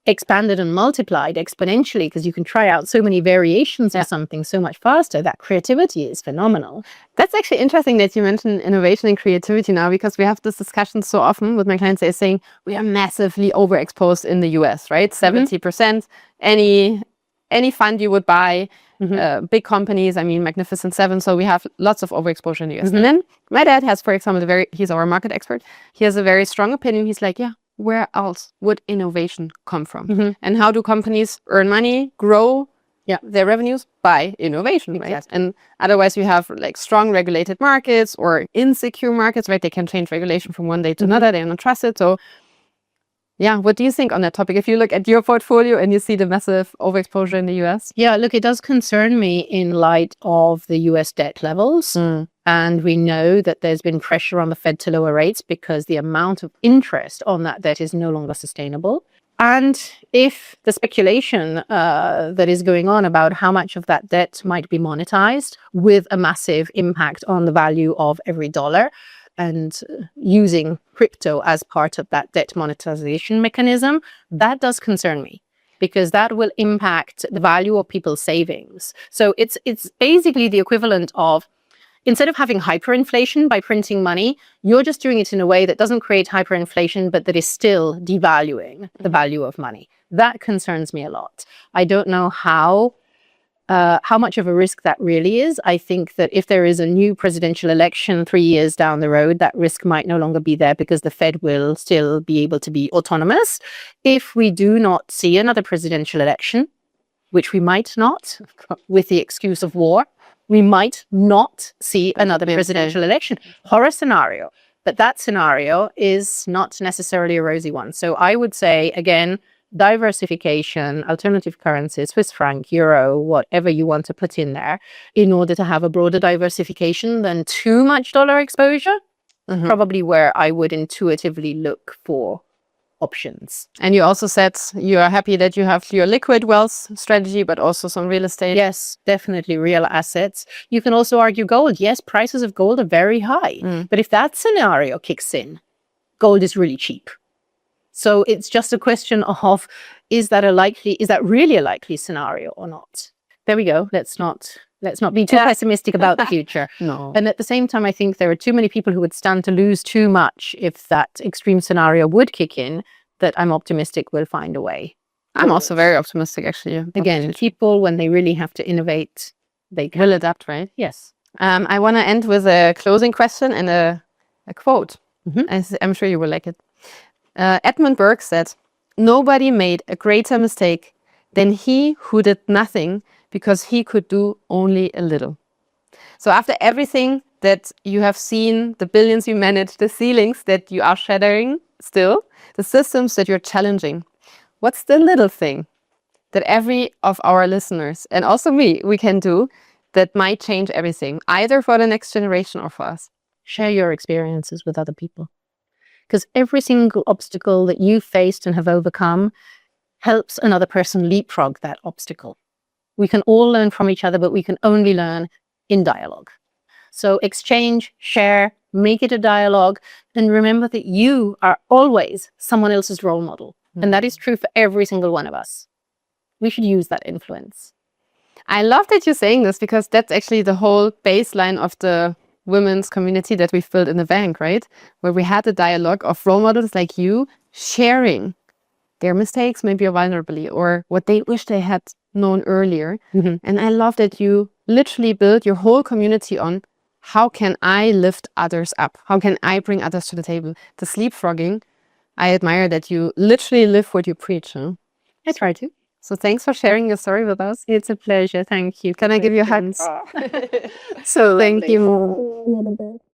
expanded and multiplied exponentially, because you can try out so many variations of something so much faster. That creativity is phenomenal. That's actually interesting that you mentioned innovation and creativity now, because we have this discussion so often with my clients. They're saying we are massively overexposed in the US, right? 70%. Any fund you would buy, big companies, Magnificent Seven. So we have lots of overexposure in the US. And then my dad has, for example, he's our market expert. He has a very strong opinion. He's like, yeah, where else would innovation come from? And how do companies earn money, grow their revenues? By innovation, right? And otherwise you have like strong regulated markets or insecure markets, right? They can change regulation from one day to another. They don't trust it. So yeah, what do you think on that topic? If you look at your portfolio and you see the massive overexposure in the US? Yeah, look, it does concern me in light of the US debt levels. And we know that there's been pressure on the Fed to lower rates because the amount of interest on that debt is no longer sustainable. And if the speculation that is going on about how much of that debt might be monetized with a massive impact on the value of every dollar, and using crypto as part of that debt monetization mechanism, that does concern me, because that will impact the value of people's savings. So it's basically the equivalent of, instead of having hyperinflation by printing money, you're just doing it in a way that doesn't create hyperinflation, but that is still devaluing the value of money. That concerns me a lot. I don't know how much of a risk that really is. I think that if there is a new presidential election 3 years down the road, that risk might no longer be there because the Fed will still be able to be autonomous. If we do not see another presidential election, which we might not, with the excuse of war, we might not see another presidential election. Horror scenario. But that scenario is not necessarily a rosy one. So I would say, again, diversification, alternative currencies, Swiss franc, euro, whatever you want to put in there, in order to have a broader diversification than too much dollar exposure, probably where I would intuitively look for options. And you also said you are happy that you have your liquid wealth strategy, but also some real estate. Yes, definitely real assets. You can also argue gold. Yes, prices of gold are very high. But if that scenario kicks in, gold is really cheap. So it's just a question of, is that really a likely scenario or not? There we go. Let's not be too pessimistic about the future. No. And at the same time, I think there are too many people who would stand to lose too much if that extreme scenario would kick in, that I'm optimistic we'll find a way. I'm also very optimistic, actually. Again, people, when they really have to innovate, they can. Will adapt, right? Yes. I want to end with a closing question and a quote. I'm sure you will like it. Edmund Burke said, "Nobody made a greater mistake than he who did nothing because he could do only a little." So after everything that you have seen, the billions you manage, the ceilings that you are shattering still, the systems that you're challenging, what's the little thing that every of our listeners, and also me, we can do that might change everything, either for the next generation or for us? Share your experiences with other people. Because every single obstacle that you faced and have overcome helps another person leapfrog that obstacle. We can all learn from each other, but we can only learn in dialogue. So exchange, share, make it a dialogue, and remember that you are always someone else's role model. And that is true for every single one of us. We should use that influence. I love that you're saying this, because that's actually the whole baseline of the women's community that we've built in the bank, right? Where we had a dialogue of role models like you sharing their mistakes, maybe vulnerably, or what they wish they had known earlier. And I love that you literally build your whole community on, how can I lift others up? How can I bring others to the table? The sleepfrogging, I admire that you literally live what you preach. Huh? I try to. So thanks for sharing your story with us. It's a pleasure. Thank you. Can I give you a hug? So Thank you.